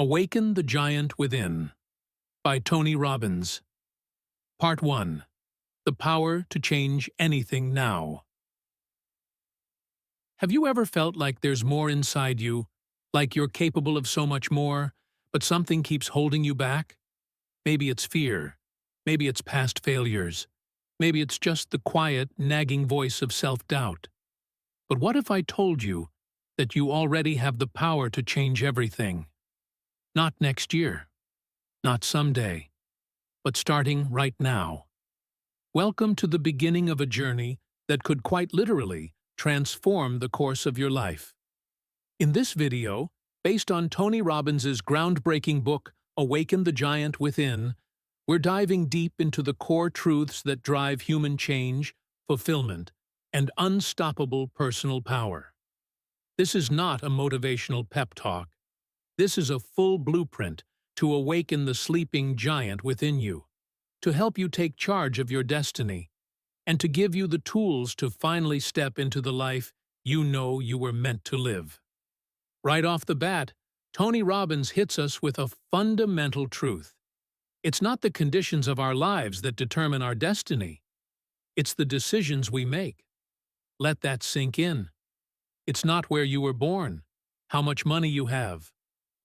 Awaken the Giant Within by Tony Robbins. Part 1. The Power to Change Anything Now. Have you ever felt like there's more inside you, like you're capable of so much more, but something keeps holding you back? Maybe it's fear. Maybe it's past failures. Maybe it's just the quiet, nagging voice of self-doubt. But what if I told you that you already have the power to change everything? Not next year, not someday, but starting right now. Welcome to the beginning of a journey that could quite literally transform the course of your life. In this video, based on Tony Robbins' groundbreaking book, Awaken the Giant Within, we're diving deep into the core truths that drive human change, fulfillment, and unstoppable personal power. This is not a motivational pep talk. This is a full blueprint to awaken the sleeping giant within you, to help you take charge of your destiny, and to give you the tools to finally step into the life you know you were meant to live. Right off the bat, Tony Robbins hits us with a fundamental truth. It's not the conditions of our lives that determine our destiny. It's the decisions we make. Let that sink in. It's not where you were born, how much money you have,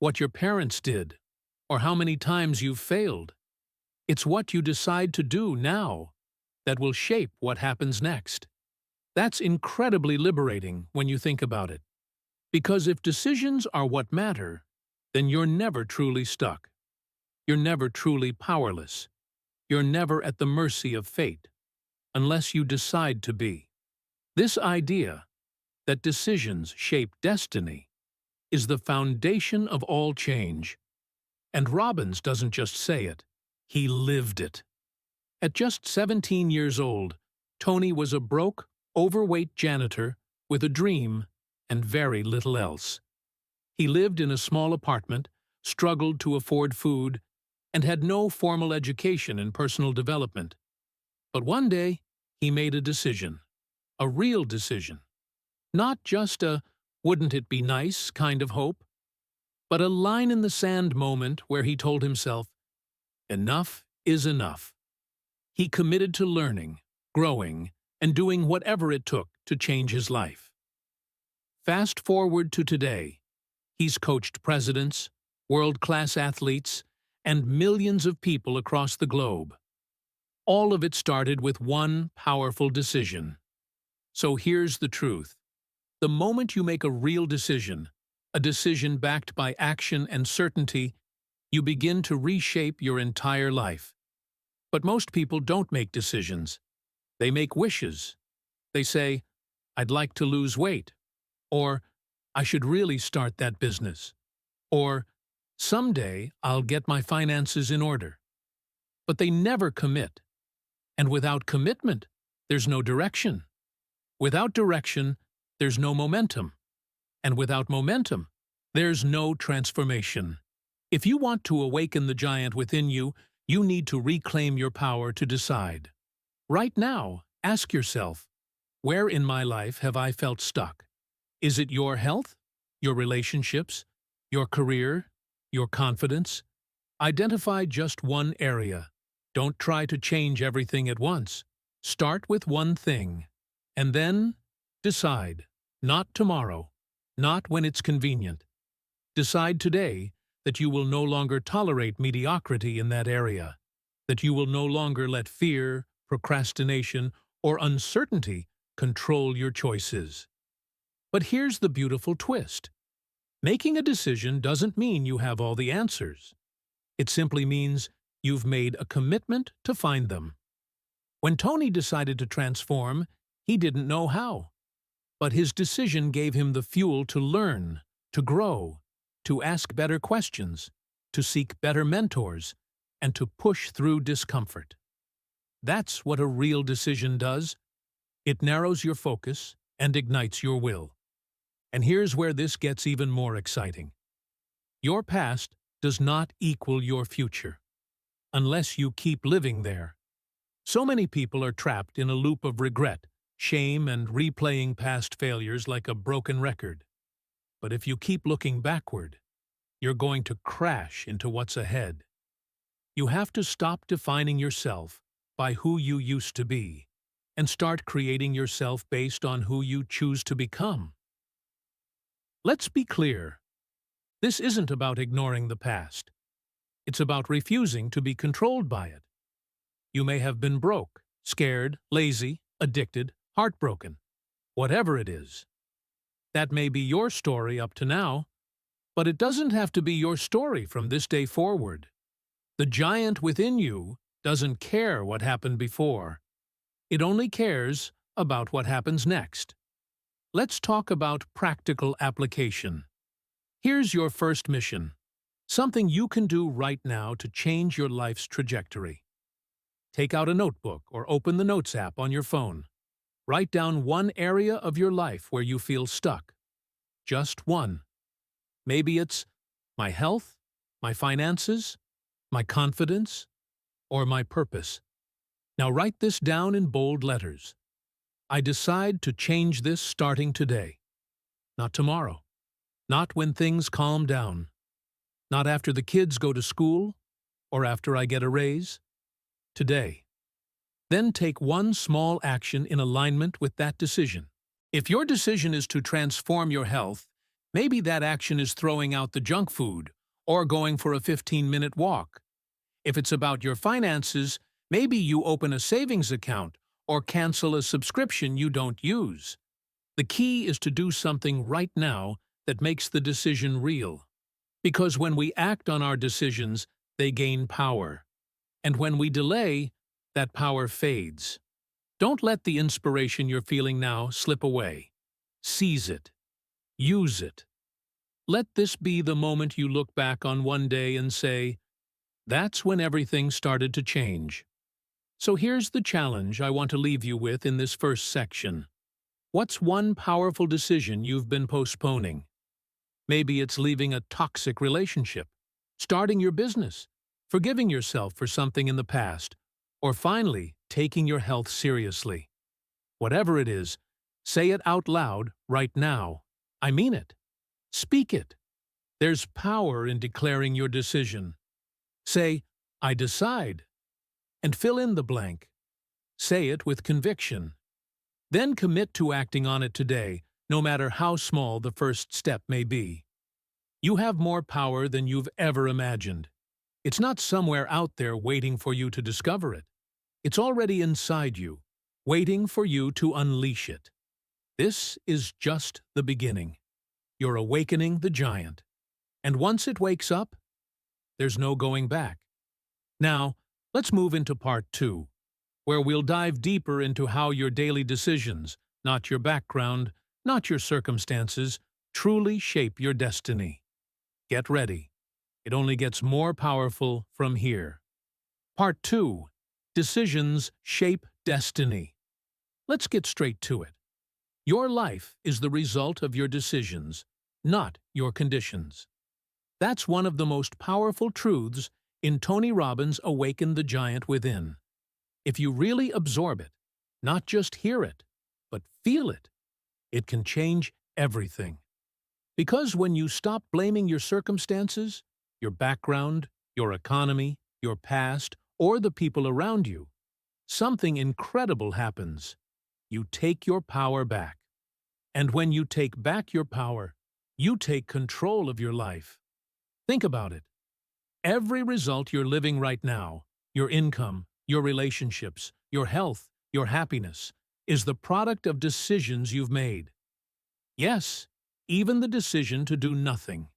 what your parents did, or how many times you've failed. It's what you decide to do now that will shape what happens next. That's incredibly liberating when you think about it. Because if decisions are what matter, then you're never truly stuck. You're never truly powerless. You're never at the mercy of fate, unless you decide to be. This idea that decisions shape destiny is the foundation of all change. And Robbins doesn't just say it, he lived it. At just 17 years old, Tony was a broke, overweight janitor with a dream and very little else. He lived in a small apartment, struggled to afford food, and had no formal education in personal development. But one day, he made a decision, a real decision. Not just a "wouldn't it be nice" kind of hope, but a line in the sand moment where he told himself, enough is enough. He committed to learning, growing, and doing whatever it took to change his life. Fast forward to today, he's coached presidents, world-class athletes, and millions of people across the globe. All of it started with one powerful decision. So here's the truth. The moment you make a real decision, a decision backed by action and certainty, you begin to reshape your entire life. But most people don't make decisions. They make wishes. They say, "I'd like to lose weight," or "I should really start that business," or "Someday I'll get my finances in order." But they never commit. And without commitment, there's no direction. Without direction, there's no momentum. And without momentum, there's no transformation. If you want to awaken the giant within you, you need to reclaim your power to decide. Right now, ask yourself, where in my life have I felt stuck? Is it your health, your relationships, your career, your confidence? Identify just one area. Don't try to change everything at once. Start with one thing, and then decide. Not tomorrow, not when it's convenient. Decide today that you will no longer tolerate mediocrity in that area, that you will no longer let fear, procrastination, or uncertainty control your choices. But here's the beautiful twist. Making a decision doesn't mean you have all the answers. It simply means you've made a commitment to find them. When Tony decided to transform, he didn't know how. But his decision gave him the fuel to learn, to grow, to ask better questions, to seek better mentors, and to push through discomfort. That's what a real decision does. It narrows your focus and ignites your will. And here's where this gets even more exciting. Your past does not equal your future, unless you keep living there. So many people are trapped in a loop of regret, shame, and replaying past failures like a broken record. But if you keep looking backward, you're going to crash into what's ahead. You have to stop defining yourself by who you used to be and start creating yourself based on who you choose to become. Let's be clear. This isn't about ignoring the past. It's about refusing to be controlled by it. You may have been broke, scared, lazy, addicted, heartbroken. Whatever it is. That may be your story up to now, but it doesn't have to be your story from this day forward. The giant within you doesn't care what happened before. It only cares about what happens next. Let's talk about practical application. Here's your first mission. Something you can do right now to change your life's trajectory. Take out a notebook or open the Notes app on your phone. Write down one area of your life where you feel stuck. Just one. Maybe it's my health, my finances, my confidence, or my purpose. Now write this down in bold letters. I decide to change this starting today. Not tomorrow. Not when things calm down. Not after the kids go to school or after I get a raise. Today. Then take one small action in alignment with that decision. If your decision is to transform your health, maybe that action is throwing out the junk food or going for a 15-minute walk. If it's about your finances, maybe you open a savings account or cancel a subscription you don't use. The key is to do something right now that makes the decision real. Because when we act on our decisions, they gain power. And when we delay, that power fades. Don't let the inspiration you're feeling now slip away. Seize it. Use it. Let this be the moment you look back on one day and say, "That's when everything started to change." So here's the challenge I want to leave you with in this first section. What's one powerful decision you've been postponing? Maybe it's leaving a toxic relationship, starting your business, forgiving yourself for something in the past, or finally, taking your health seriously. Whatever it is, say it out loud right now. I mean it. Speak it. There's power in declaring your decision. Say, "I decide," and fill in the blank. Say it with conviction. Then commit to acting on it today, no matter how small the first step may be. You have more power than you've ever imagined. It's not somewhere out there waiting for you to discover it. It's already inside you, waiting for you to unleash it. This is just the beginning. You're awakening the giant. And once it wakes up, there's no going back. Now, let's move into part 2, where we'll dive deeper into how your daily decisions, not your background, not your circumstances, truly shape your destiny. Get ready. It only gets more powerful from here. Part 2. Decisions shape destiny. Let's get straight to it. Your life is the result of your decisions, not your conditions. That's one of the most powerful truths in Tony Robbins' Awaken the Giant Within. If you really absorb it, not just hear it, but feel it, it can change everything. Because when you stop blaming your circumstances, your background, your economy, your past, or the people around you, something incredible happens. You take your power back. And when you take back your power, you take control of your life. Think about it. Every result you're living right now, your income, your relationships, your health, your happiness, is the product of decisions you've made. Yes, even the decision to do nothing.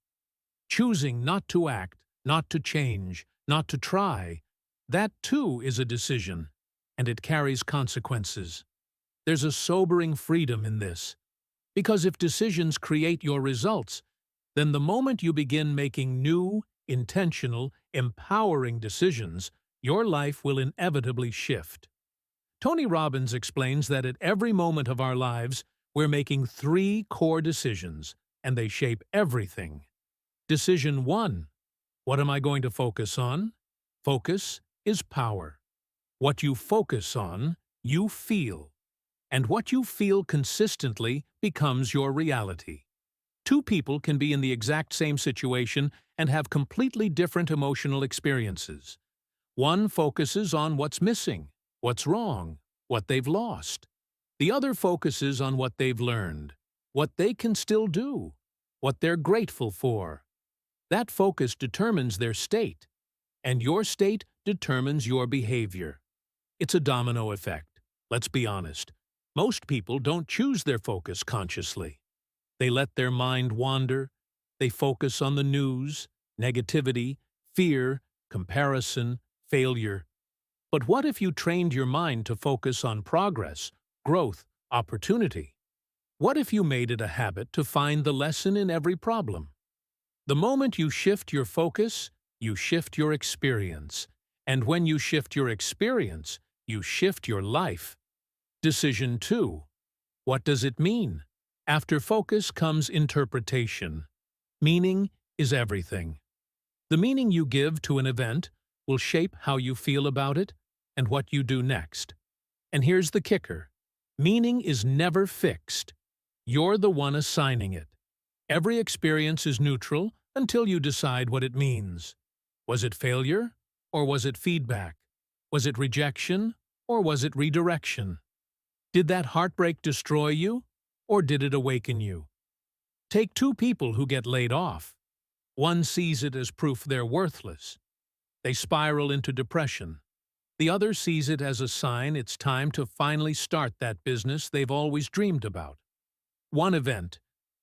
Choosing not to act, not to change, not to try, that too is a decision, and it carries consequences. There's a sobering freedom in this, because if decisions create your results, then the moment you begin making new, intentional, empowering decisions, your life will inevitably shift. Tony Robbins explains that at every moment of our lives, we're making 3 core decisions, and they shape everything. Decision 1. What am I going to focus on? Focus is power. What you focus on, you feel. And what you feel consistently becomes your reality. Two people can be in the exact same situation and have completely different emotional experiences. One focuses on what's missing, what's wrong, what they've lost. The other focuses on what they've learned, what they can still do, what they're grateful for. That focus determines their state, and your state determines your behavior. It's a domino effect. Let's be honest. Most people don't choose their focus consciously. They let their mind wander. They focus on the news, negativity, fear, comparison, failure. But what if you trained your mind to focus on progress, growth, opportunity? What if you made it a habit to find the lesson in every problem? The moment you shift your focus, you shift your experience. And when you shift your experience, you shift your life. Decision 2. What does it mean? After focus comes interpretation. Meaning is everything. The meaning you give to an event will shape how you feel about it and what you do next. And here's the kicker. Meaning is never fixed. You're the one assigning it. Every experience is neutral until you decide what it means. Was it failure, or was it feedback? Was it rejection, or was it redirection? Did that heartbreak destroy you, or did it awaken you? Take two people who get laid off. One sees it as proof they're worthless. They spiral into depression. The other sees it as a sign it's time to finally start that business they've always dreamed about. One event,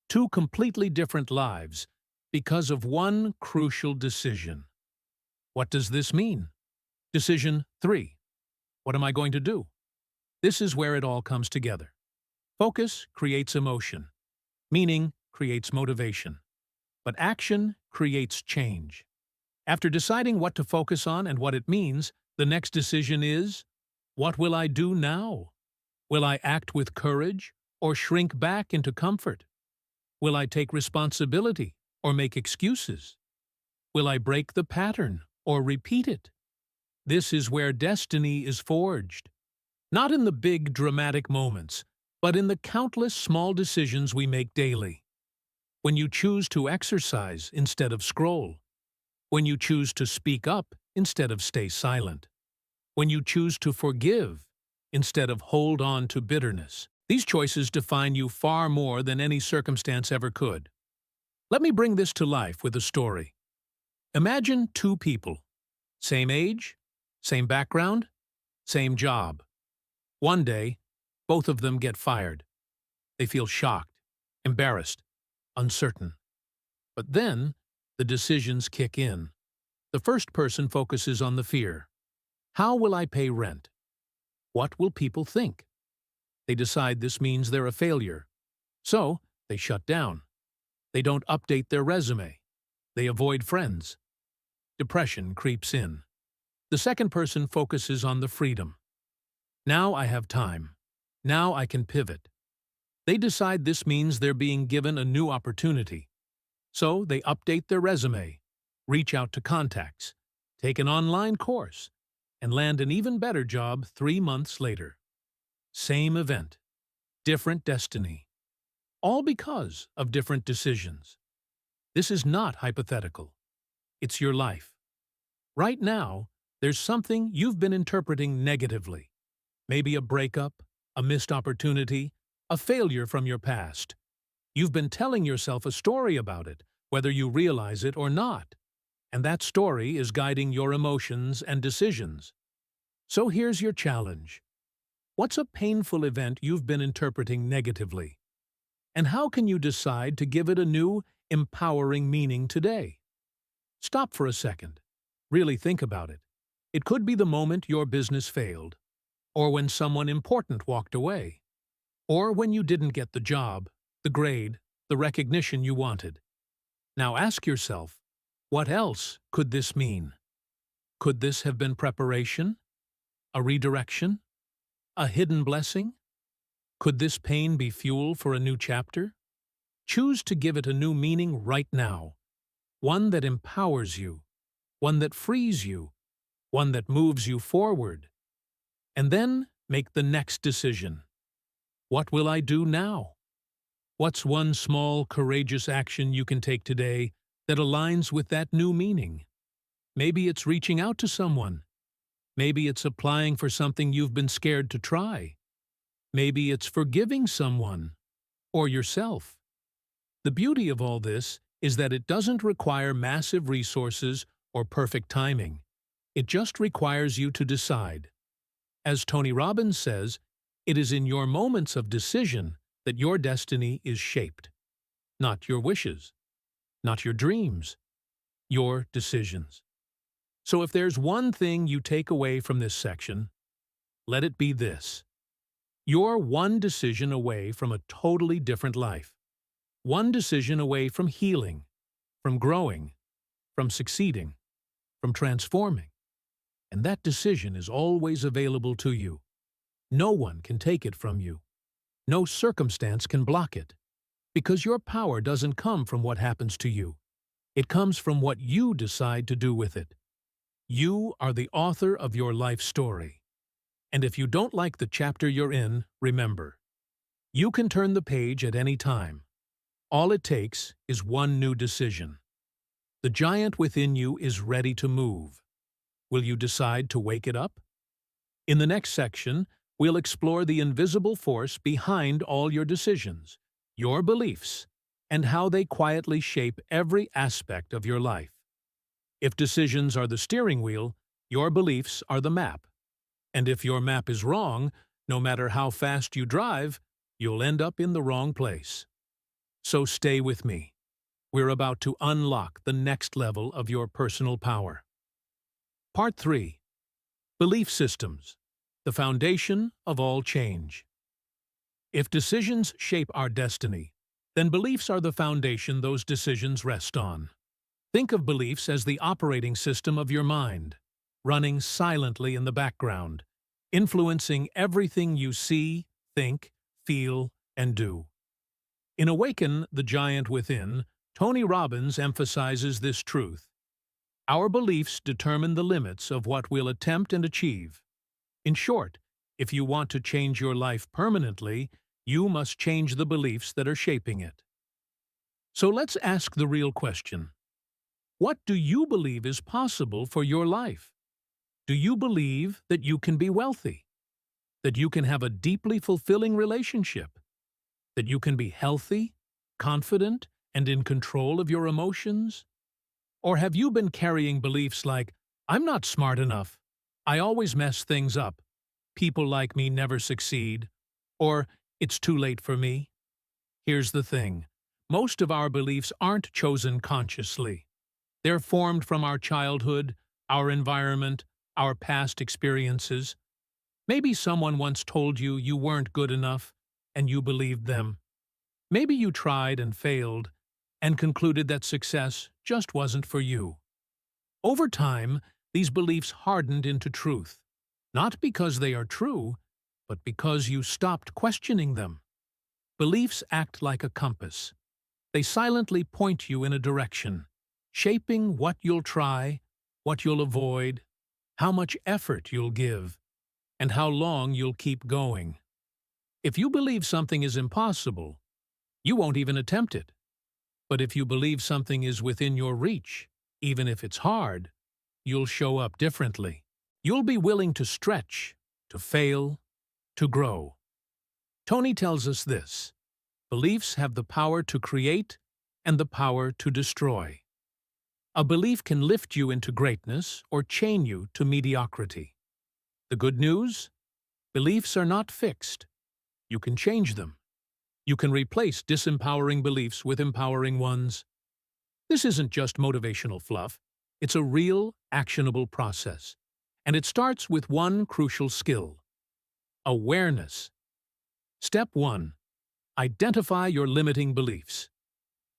two completely different lives, because of one crucial decision. What does this mean? Decision 3. What am I going to do? This is where it all comes together. Focus creates emotion. Meaning creates motivation. But action creates change. After deciding what to focus on and what it means, the next decision is, what will I do now? Will I act with courage or shrink back into comfort? Will I take responsibility or make excuses? Will I break the pattern or repeat it? This is where destiny is forged. Not in the big, dramatic moments, but in the countless small decisions we make daily. When you choose to exercise instead of scroll. When you choose to speak up instead of stay silent. When you choose to forgive instead of hold on to bitterness. These choices define you far more than any circumstance ever could. Let me bring this to life with a story. Imagine two people. Same age, same background, same job. One day, both of them get fired. They feel shocked, embarrassed, uncertain. But then, the decisions kick in. The first person focuses on the fear. How will I pay rent? What will people think? They decide this means they're a failure. So, they shut down. They don't update their resume. They avoid friends. Depression creeps in. The second person focuses on the freedom. Now I have time. Now I can pivot. They decide this means they're being given a new opportunity. So they update their resume, reach out to contacts, take an online course, and land an even better job 3 months later. Same event, different destiny. All because of different decisions. This is not hypothetical. It's your life. Right now, there's something you've been interpreting negatively. Maybe a breakup, a missed opportunity, a failure from your past. You've been telling yourself a story about it, whether you realize it or not. And that story is guiding your emotions and decisions. So here's your challenge. What's a painful event you've been interpreting negatively? And how can you decide to give it a new, empowering meaning today? Stop for a second. Really think about it. It could be the moment your business failed, or when someone important walked away, or when you didn't get the job, the grade, the recognition you wanted. Now ask yourself, what else could this mean? Could this have been preparation? A redirection? A hidden blessing? Could this pain be fuel for a new chapter? Choose to give it a new meaning right now. One that empowers you, one that frees you, one that moves you forward. And then make the next decision. What will I do now? What's one small, courageous action you can take today that aligns with that new meaning? Maybe it's reaching out to someone. Maybe it's applying for something you've been scared to try. Maybe it's forgiving someone or yourself. The beauty of all this is that it doesn't require massive resources or perfect timing. It just requires you to decide. As Tony Robbins says, it is in your moments of decision that your destiny is shaped. Not your wishes, not your dreams, your decisions. So if there's one thing you take away from this section, let it be this. You're one decision away from a totally different life. One decision away from healing, from growing, from succeeding, from transforming. And that decision is always available to you. No one can take it from you. No circumstance can block it. Because your power doesn't come from what happens to you. It comes from what you decide to do with it. You are the author of your life story. And if you don't like the chapter you're in, remember, you can turn the page at any time. All it takes is one new decision. The giant within you is ready to move. Will you decide to wake it up? In the next section, we'll explore the invisible force behind all your decisions, your beliefs, and how they quietly shape every aspect of your life. If decisions are the steering wheel, your beliefs are the map. And if your map is wrong, no matter how fast you drive, you'll end up in the wrong place. So stay with me. We're about to unlock the next level of your personal power. Part 3. Belief Systems, the foundation of all change. If decisions shape our destiny, then beliefs are the foundation those decisions rest on. Think of beliefs as the operating system of your mind, running silently in the background, influencing everything you see, think, feel, and do. In Awaken the Giant Within, Tony Robbins emphasizes this truth. Our beliefs determine the limits of what we'll attempt and achieve. In short, if you want to change your life permanently, you must change the beliefs that are shaping it. So let's ask the real question. What do you believe is possible for your life? Do you believe that you can be wealthy? That you can have a deeply fulfilling relationship? That you can be healthy, confident, and in control of your emotions? Or have you been carrying beliefs like, I'm not smart enough, I always mess things up, people like me never succeed, or it's too late for me? Here's the thing. Most of our beliefs aren't chosen consciously. They're formed from our childhood, our environment, our past experiences. Maybe someone once told you you weren't good enough, and you believed them. Maybe you tried and failed, and concluded that success just wasn't for you. Over time, these beliefs hardened into truth, not because they are true, but because you stopped questioning them. Beliefs act like a compass. They silently point you in a direction, shaping what you'll try, what you'll avoid, how much effort you'll give, and how long you'll keep going. If you believe something is impossible, you won't even attempt it. But if you believe something is within your reach, even if it's hard, you'll show up differently. You'll be willing to stretch, to fail, to grow. Tony tells us this: beliefs have the power to create and the power to destroy. A belief can lift you into greatness or chain you to mediocrity. The good news? Beliefs are not fixed. You can change them. You can replace disempowering beliefs with empowering ones. This isn't just motivational fluff. It's a real, actionable process. And it starts with one crucial skill: awareness. Step 1. Identify your limiting beliefs.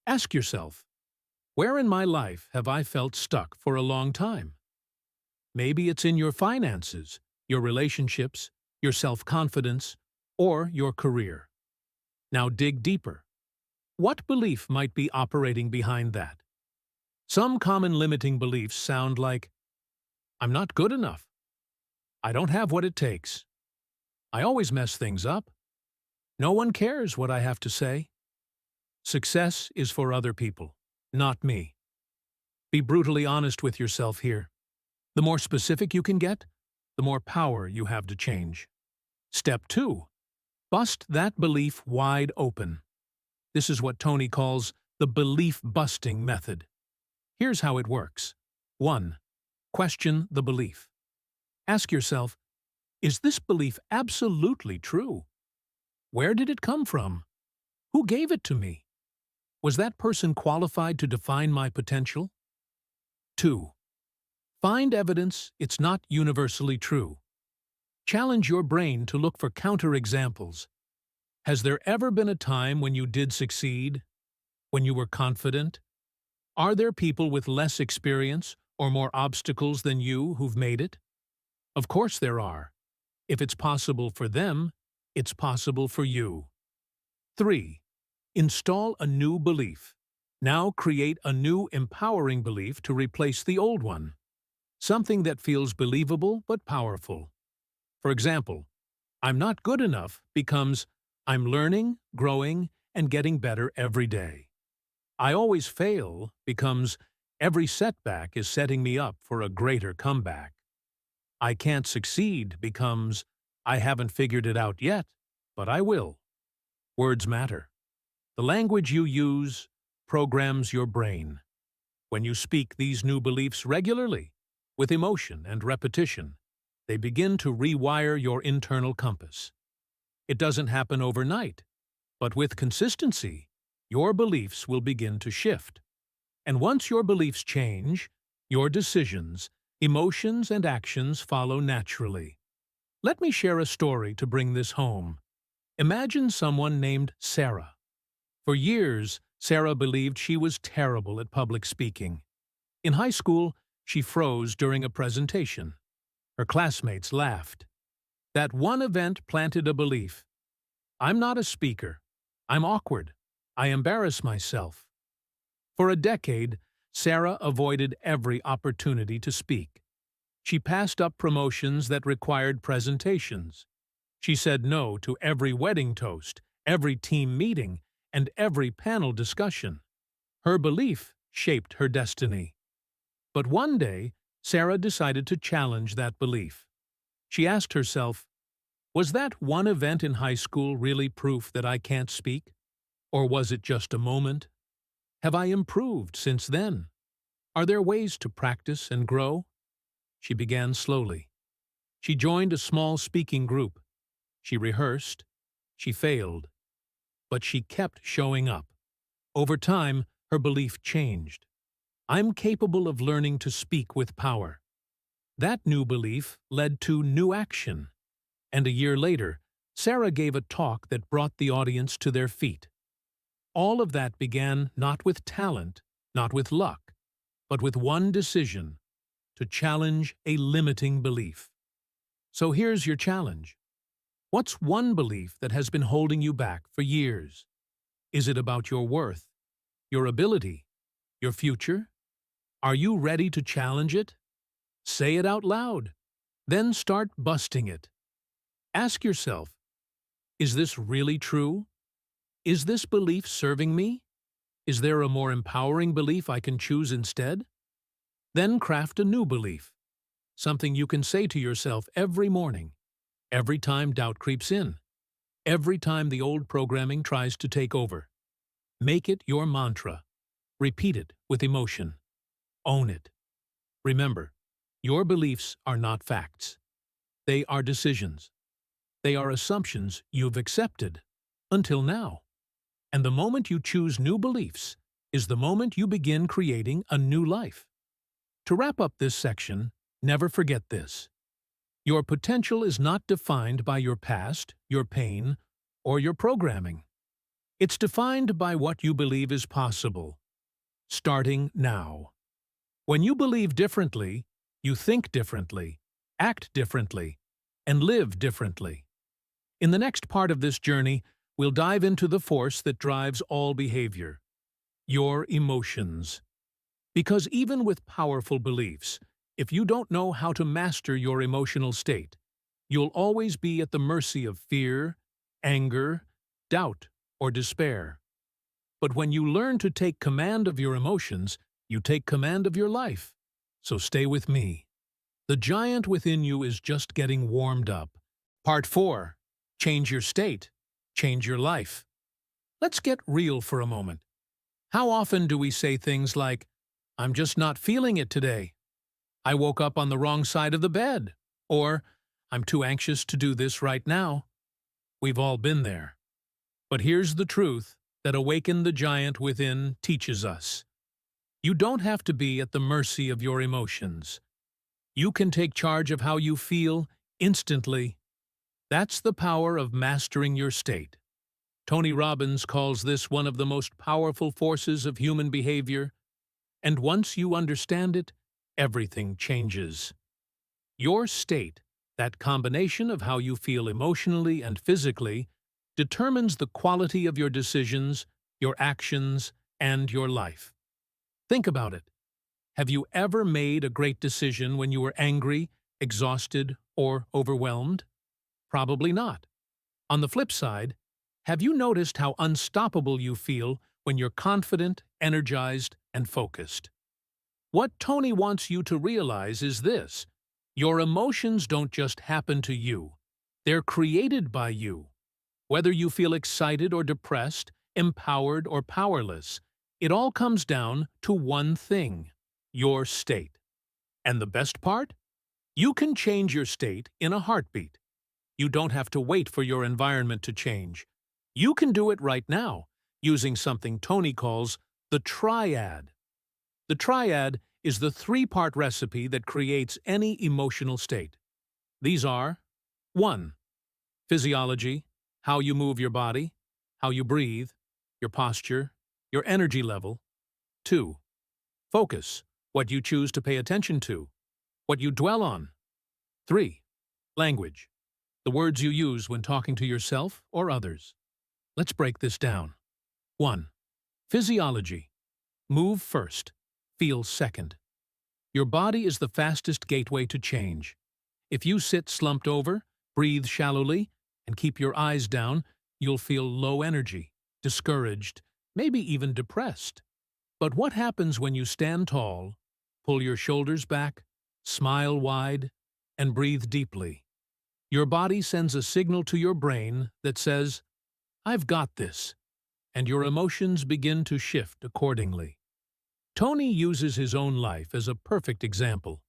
Ask yourself, where in my life have I felt stuck for a long time? Maybe it's in your finances, your relationships, your self-confidence, or your career. Now dig deeper. What belief might be operating behind that? Some common limiting beliefs sound like, I'm not good enough. I don't have what it takes. I always mess things up. No one cares what I have to say. Success is for other people, not me. Be brutally honest with yourself here. The more specific you can get, the more power you have to change. Step 2. Bust that belief wide open. This is what Tony calls the belief-busting method. Here's how it works. 1. Question the belief. Ask yourself, is this belief absolutely true? Where did it come from? Who gave it to me? Was that person qualified to define my potential? 2. Find evidence it's not universally true. Challenge your brain to look for counterexamples. Has there ever been a time when you did succeed? When you were confident? Are there people with less experience or more obstacles than you who've made it? Of course there are. If it's possible for them, it's possible for you. 3. Install a new belief. Now create a new empowering belief to replace the old one. Something that feels believable but powerful. For example, I'm not good enough becomes I'm learning, growing, and getting better every day. I always fail becomes every setback is setting me up for a greater comeback. I can't succeed becomes I haven't figured it out yet, but I will. Words matter. The language you use programs your brain. When you speak these new beliefs regularly, with emotion and repetition, they begin to rewire your internal compass. It doesn't happen overnight, but with consistency, your beliefs will begin to shift. And once your beliefs change, your decisions, emotions, and actions follow naturally. Let me share a story to bring this home. Imagine someone named Sarah. For years, Sarah believed she was terrible at public speaking. In high school, she froze during a presentation. Her classmates laughed. That one event planted a belief. I'm not a speaker. I'm awkward. I embarrass myself. For a decade, Sarah avoided every opportunity to speak. She passed up promotions that required presentations. She said no to every wedding toast, every team meeting, and every panel discussion. Her belief shaped her destiny. But one day, Sarah decided to challenge that belief. She asked herself, was that one event in high school really proof that I can't speak? Or was it just a moment? Have I improved since then? Are there ways to practice and grow? She began slowly. She joined a small speaking group. She rehearsed. She failed. But she kept showing up. Over time, her belief changed. I'm capable of learning to speak with power. That new belief led to new action. And a year later, Sarah gave a talk that brought the audience to their feet. All of that began not with talent, not with luck, but with one decision: to challenge a limiting belief. So here's your challenge. What's one belief that has been holding you back for years? Is it about your worth, your ability, your future? Are you ready to challenge it? Say it out loud. Then start busting it. Ask yourself, is this really true? Is this belief serving me? Is there a more empowering belief I can choose instead? Then craft a new belief, something you can say to yourself every morning, every time doubt creeps in, every time the old programming tries to take over. Make it your mantra. Repeat it with emotion. Own it. Remember, your beliefs are not facts. They are decisions. They are assumptions you've accepted, until now. And the moment you choose new beliefs is the moment you begin creating a new life. To wrap up this section, never forget this. Your potential is not defined by your past, your pain, or your programming. It's defined by what you believe is possible, starting now. When you believe differently, you think differently, act differently, and live differently. In the next part of this journey, we'll dive into the force that drives all behavior: your emotions. Because even with powerful beliefs, if you don't know how to master your emotional state, you'll always be at the mercy of fear, anger, doubt, or despair. But when you learn to take command of your emotions, you take command of your life. So stay with me. The giant within you is just getting warmed up. Part 4. Change your state. Change your life. Let's get real for a moment. How often do we say things like, "I'm just not feeling it today," "I woke up on the wrong side of the bed," or "I'm too anxious to do this right now"? We've all been there. But here's the truth that Awaken the Giant Within teaches us. You don't have to be at the mercy of your emotions. You can take charge of how you feel instantly. That's the power of mastering your state. Tony Robbins calls this one of the most powerful forces of human behavior, and once you understand it, everything changes. Your state, that combination of how you feel emotionally and physically, determines the quality of your decisions, your actions, and your life. Think about it. Have you ever made a great decision when you were angry, exhausted, or overwhelmed? Probably not. On the flip side, have you noticed how unstoppable you feel when you're confident, energized, and focused? What Tony wants you to realize is this: your emotions don't just happen to you. They're created by you. Whether you feel excited or depressed, empowered or powerless, it all comes down to one thing: your state. And the best part? You can change your state in a heartbeat. You don't have to wait for your environment to change. You can do it right now, using something Tony calls the triad. The triad is the three-part recipe that creates any emotional state. These are: 1. Physiology, how you move your body, how you breathe, your posture, your energy level. 2. Focus, what you choose to pay attention to, what you dwell on. 3. Language, the words you use when talking to yourself or others. Let's break this down. 1. Physiology. Move first, feel second. Your body is the fastest gateway to change. If you sit slumped over, breathe shallowly, and keep your eyes down, you'll feel low energy, discouraged, maybe even depressed. But what happens when you stand tall, pull your shoulders back, smile wide, and breathe deeply? Your body sends a signal to your brain that says, "I've got this," and your emotions begin to shift accordingly. Tony uses his own life as a perfect example.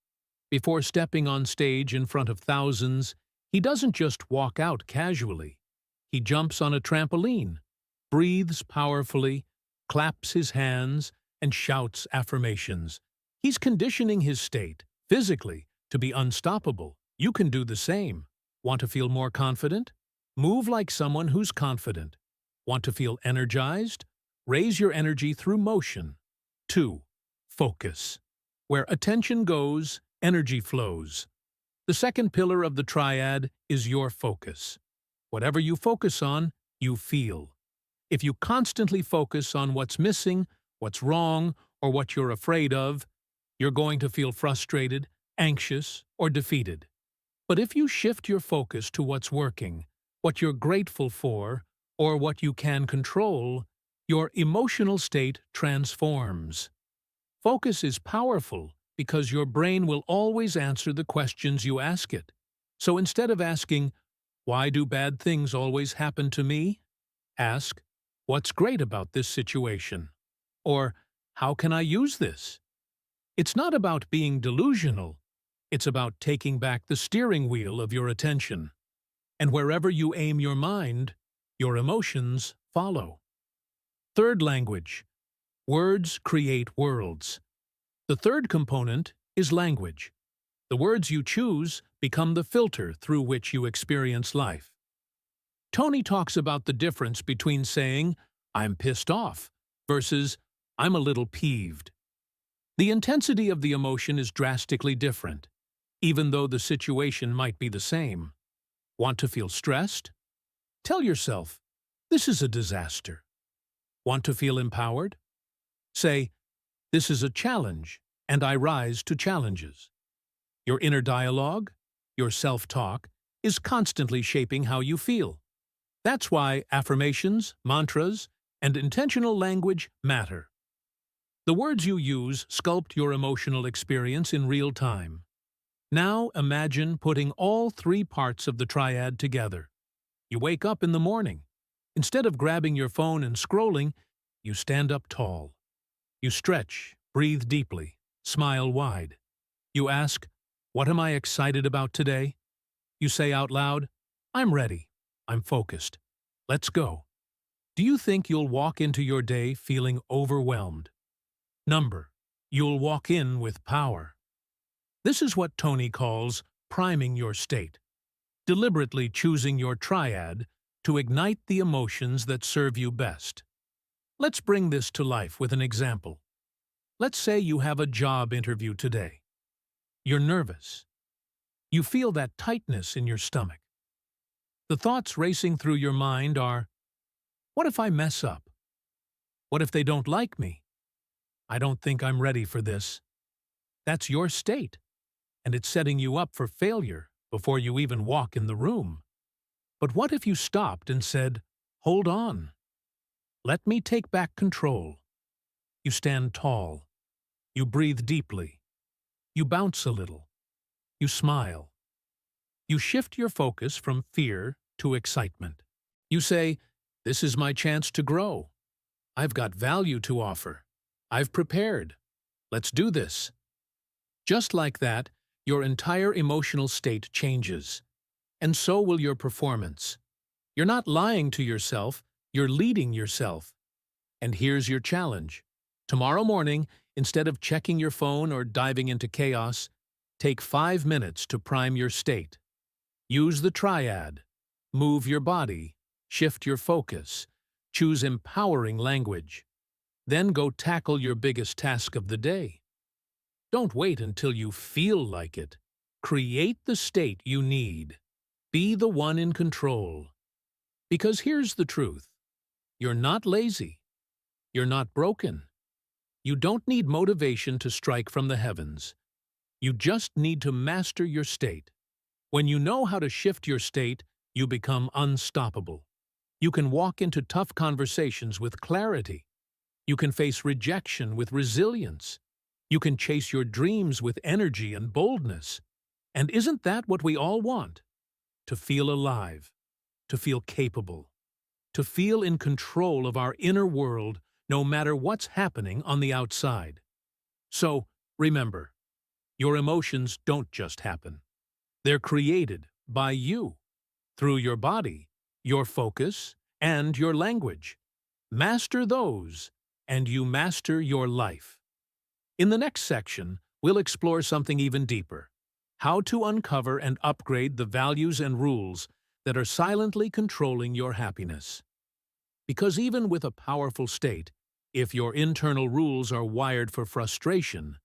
Before stepping on stage in front of thousands, he doesn't just walk out casually. He jumps on a trampoline, breathes powerfully, claps his hands, and shouts affirmations. He's conditioning his state, physically, to be unstoppable. You can do the same. Want to feel more confident? Move like someone who's confident. Want to feel energized? Raise your energy through motion. 2. Focus. Where attention goes, energy flows. The second pillar of the triad is your focus. Whatever you focus on, you feel. If you constantly focus on what's missing, what's wrong, or what you're afraid of, you're going to feel frustrated, anxious, or defeated. But if you shift your focus to what's working, what you're grateful for, or what you can control, your emotional state transforms. Focus is powerful because your brain will always answer the questions you ask it. So instead of asking, "Why do bad things always happen to me?" ask, "What's great about this situation?" Or, "How can I use this?" It's not about being delusional. It's about taking back the steering wheel of your attention. And wherever you aim your mind, your emotions follow. Third language. Words create worlds. The third component is language. The words you choose become the filter through which you experience life. Tony talks about the difference between saying, "I'm pissed off," versus, "I'm a little peeved." The intensity of the emotion is drastically different, even though the situation might be the same. Want to feel stressed? Tell yourself, "This is a disaster." Want to feel empowered? Say, "This is a challenge, and I rise to challenges." Your inner dialogue, your self-talk, is constantly shaping how you feel. That's why affirmations, mantras, and intentional language matter. The words you use sculpt your emotional experience in real time. Now imagine putting all three parts of the triad together. You wake up in the morning. Instead of grabbing your phone and scrolling, you stand up tall. You stretch, breathe deeply, smile wide. You ask, "What am I excited about today?" You say out loud, "I'm ready. I'm focused. Let's go." Do you think you'll walk into your day feeling overwhelmed? You'll walk in with power. This is what Tony calls priming your state, deliberately choosing your triad to ignite the emotions that serve you best. Let's bring this to life with an example. Let's say you have a job interview today. You're nervous. You feel that tightness in your stomach. The thoughts racing through your mind are, what if I mess up? What if they don't like me? I don't think I'm ready for this. That's your state, and it's setting you up for failure before you even walk in the room. But what if you stopped and said, "Hold on. Let me take back control." You stand tall. You breathe deeply. You bounce a little. You smile. You shift your focus from fear to excitement. You say, "This is my chance to grow. I've got value to offer. I've prepared. Let's do this." Just like that, your entire emotional state changes. And so will your performance. You're not lying to yourself, you're leading yourself. And here's your challenge. Tomorrow morning, instead of checking your phone or diving into chaos, take 5 minutes to prime your state. Use the triad. Move your body. Shift your focus. Choose empowering language. Then go tackle your biggest task of the day. Don't wait until you feel like it. Create the state you need. Be the one in control. Because here's the truth. You're not lazy. You're not broken. You don't need motivation to strike from the heavens. You just need to master your state. When you know how to shift your state, you become unstoppable. You can walk into tough conversations with clarity. You can face rejection with resilience. You can chase your dreams with energy and boldness. And isn't that what we all want? To feel alive, to feel capable, to feel in control of our inner world no matter what's happening on the outside. So, remember, your emotions don't just happen. They're created by you, through your body, your focus, and your language. Master those, and you master your life. In the next section, we'll explore something even deeper: how to uncover and upgrade the values and rules that are silently controlling your happiness. Because even with a powerful state, if your internal rules are wired for frustration,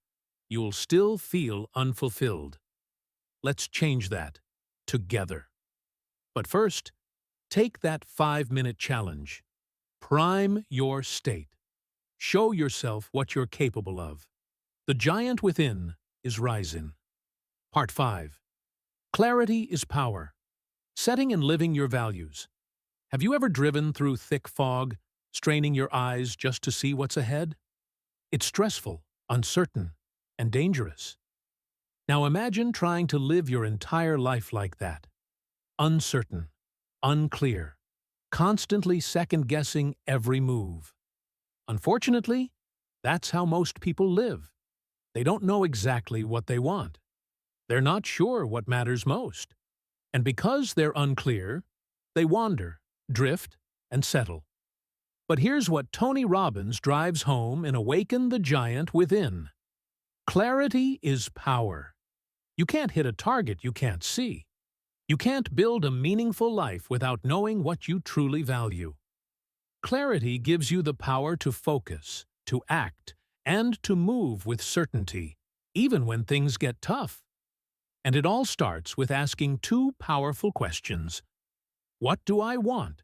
you'll still feel unfulfilled. Let's change that, together. But first, take that 5-minute challenge. Prime your state. Show yourself what you're capable of. The giant within is rising. Part 5. Clarity is power. Setting and living your values. Have you ever driven through thick fog, straining your eyes just to see what's ahead? It's stressful, uncertain, and dangerous. Now imagine trying to live your entire life like that. Uncertain, unclear, constantly second-guessing every move. Unfortunately, that's how most people live. They don't know exactly what they want. They're not sure what matters most. And because they're unclear, they wander, drift, and settle. But here's what Tony Robbins drives home in Awaken the Giant Within. Clarity is power. You can't hit a target you can't see. You can't build a meaningful life without knowing what you truly value. Clarity gives you the power to focus, to act, and to move with certainty, even when things get tough. And it all starts with asking two powerful questions. What do I want?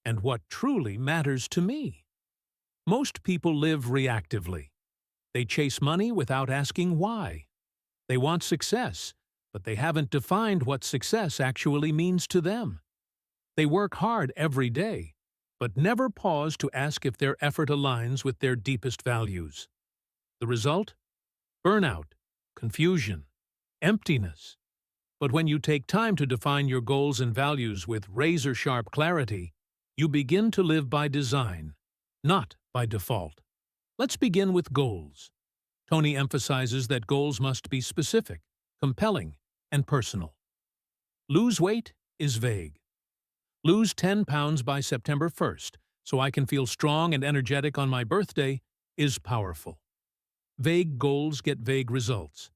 And what truly matters to me? Most people live reactively. They chase money without asking why. They want success, but they haven't defined what success actually means to them. They work hard every day, but never pause to ask if their effort aligns with their deepest values. The result? Burnout, confusion, emptiness. But when you take time to define your goals and values with razor-sharp clarity, you begin to live by design, not by default. Let's begin with goals. Tony emphasizes that goals must be specific, compelling, and personal. Lose weight is vague. Lose 10 pounds by September 1st so I can feel strong and energetic on my birthday is powerful. Vague goals get vague results.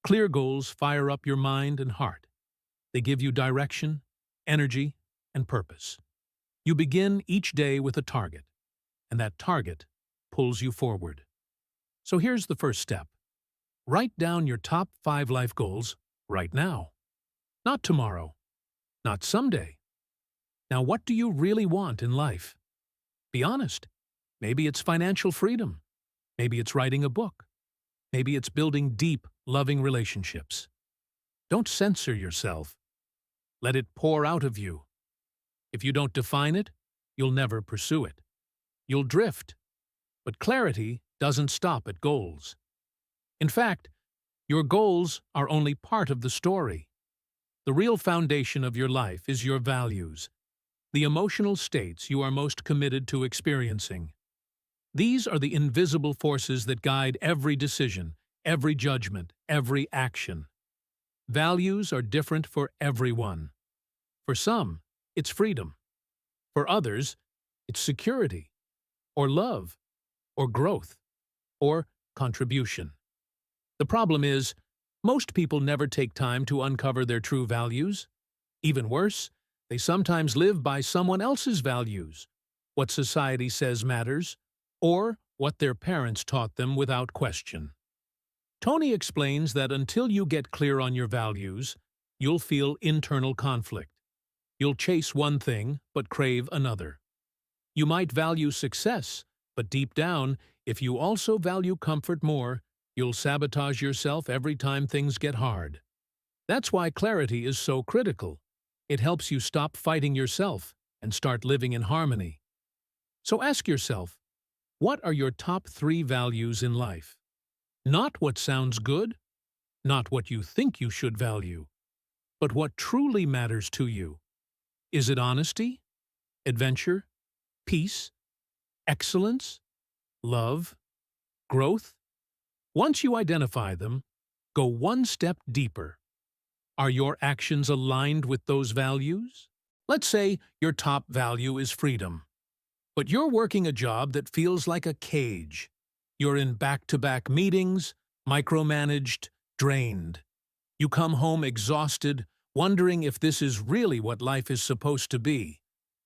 Clear goals fire up your mind and heart. They give you direction, energy, and purpose. You begin each day with a target, and that target pulls you forward. So here's the first step. Write down your top 5 life goals right now. Not tomorrow, not someday. Now, what do you really want in life? Be honest. Maybe it's financial freedom. Maybe it's writing a book. Maybe it's building deep, loving relationships. Don't censor yourself. Let it pour out of you. If you don't define it, you'll never pursue it. You'll drift. But clarity doesn't stop at goals. In fact, your goals are only part of the story. The real foundation of your life is your values, the emotional states you are most committed to experiencing. These are the invisible forces that guide every decision, every judgment, every action. Values are different for everyone. For some, it's freedom. For others, it's security, or love, or growth, or contribution. The problem is, most people never take time to uncover their true values. Even worse, they sometimes live by someone else's values, what society says matters, or what their parents taught them without question. Tony explains that until you get clear on your values, you'll feel internal conflict. You'll chase one thing, but crave another. You might value success, but deep down, if you also value comfort more, you'll sabotage yourself every time things get hard. That's why clarity is so critical. It helps you stop fighting yourself and start living in harmony. So ask yourself, what are your top 3 values in life? Not what sounds good, not what you think you should value, but what truly matters to you. Is it honesty, adventure, peace, excellence, love, growth? Once you identify them, go one step deeper. Are your actions aligned with those values? Let's say your top value is freedom, but you're working a job that feels like a cage. You're in back-to-back meetings, micromanaged, drained. You come home exhausted, wondering if this is really what life is supposed to be.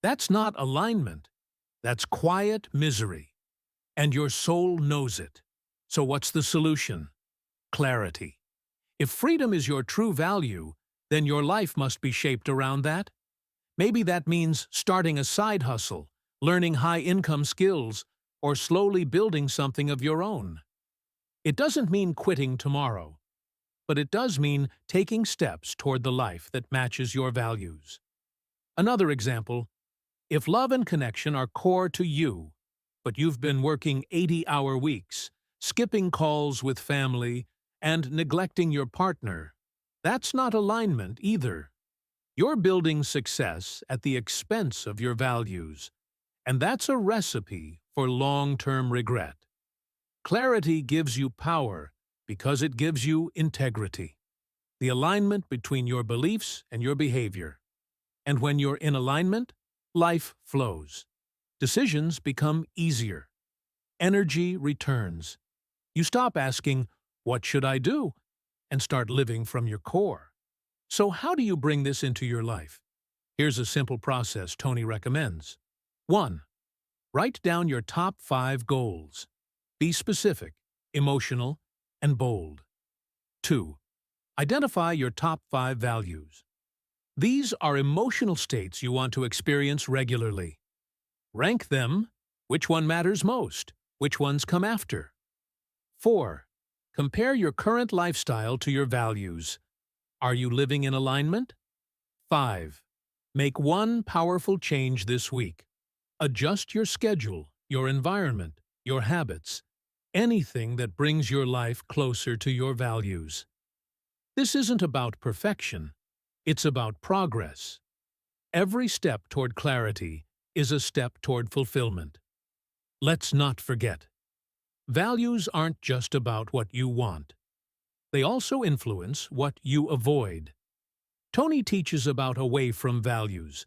That's not alignment. That's quiet misery. And your soul knows it. So what's the solution? Clarity. If freedom is your true value, then your life must be shaped around that. Maybe that means starting a side hustle, learning high-income skills, or slowly building something of your own. It doesn't mean quitting tomorrow, but it does mean taking steps toward the life that matches your values. Another example, if love and connection are core to you, but you've been working 80-hour weeks, skipping calls with family, and neglecting your partner, that's not alignment either. You're building success at the expense of your values, and that's a recipe for long-term regret. Clarity gives you power because it gives you integrity, the alignment between your beliefs and your behavior. And when you're in alignment, life flows. Decisions become easier. Energy returns. You stop asking, "What should I do?" and start living from your core. So how do you bring this into your life? Here's a simple process Tony recommends. 1. Write down your top 5 goals. Be specific, emotional, and bold. 2. Identify your top 5 values. These are emotional states you want to experience regularly. Rank them. Which one matters most? Which ones come after? 4. Compare your current lifestyle to your values. Are you living in alignment? 5. Make one powerful change this week. Adjust your schedule, your environment, your habits, anything that brings your life closer to your values. This isn't about perfection, it's about progress. Every step toward clarity is a step toward fulfillment. Let's not forget, values aren't just about what you want. They also influence what you avoid. Tony teaches about away from values,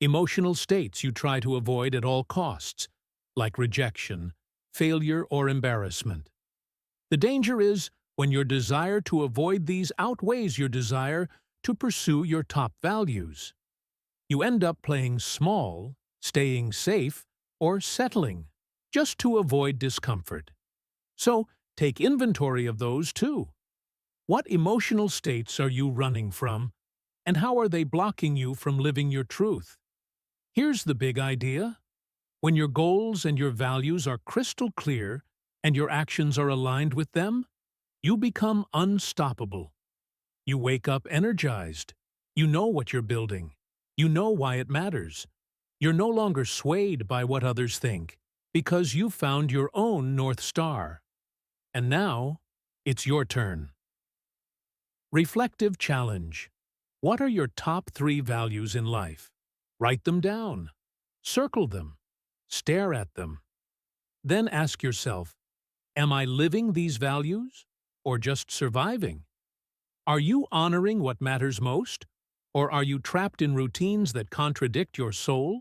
emotional states you try to avoid at all costs, like rejection, failure, or embarrassment. The danger is when your desire to avoid these outweighs your desire to pursue your top values. You end up playing small, staying safe, or settling, just to avoid discomfort. So, take inventory of those too. What emotional states are you running from, and how are they blocking you from living your truth? Here's the big idea. When your goals and your values are crystal clear and your actions are aligned with them, you become unstoppable. You wake up energized. You know what you're building. You know why it matters. You're no longer swayed by what others think, because you've found your own North Star. And now, it's your turn. Reflective challenge. What are your top 3 values in life? Write them down. Circle them. Stare at them. Then ask yourself, am I living these values or just surviving? Are you honoring what matters most, or are you trapped in routines that contradict your soul?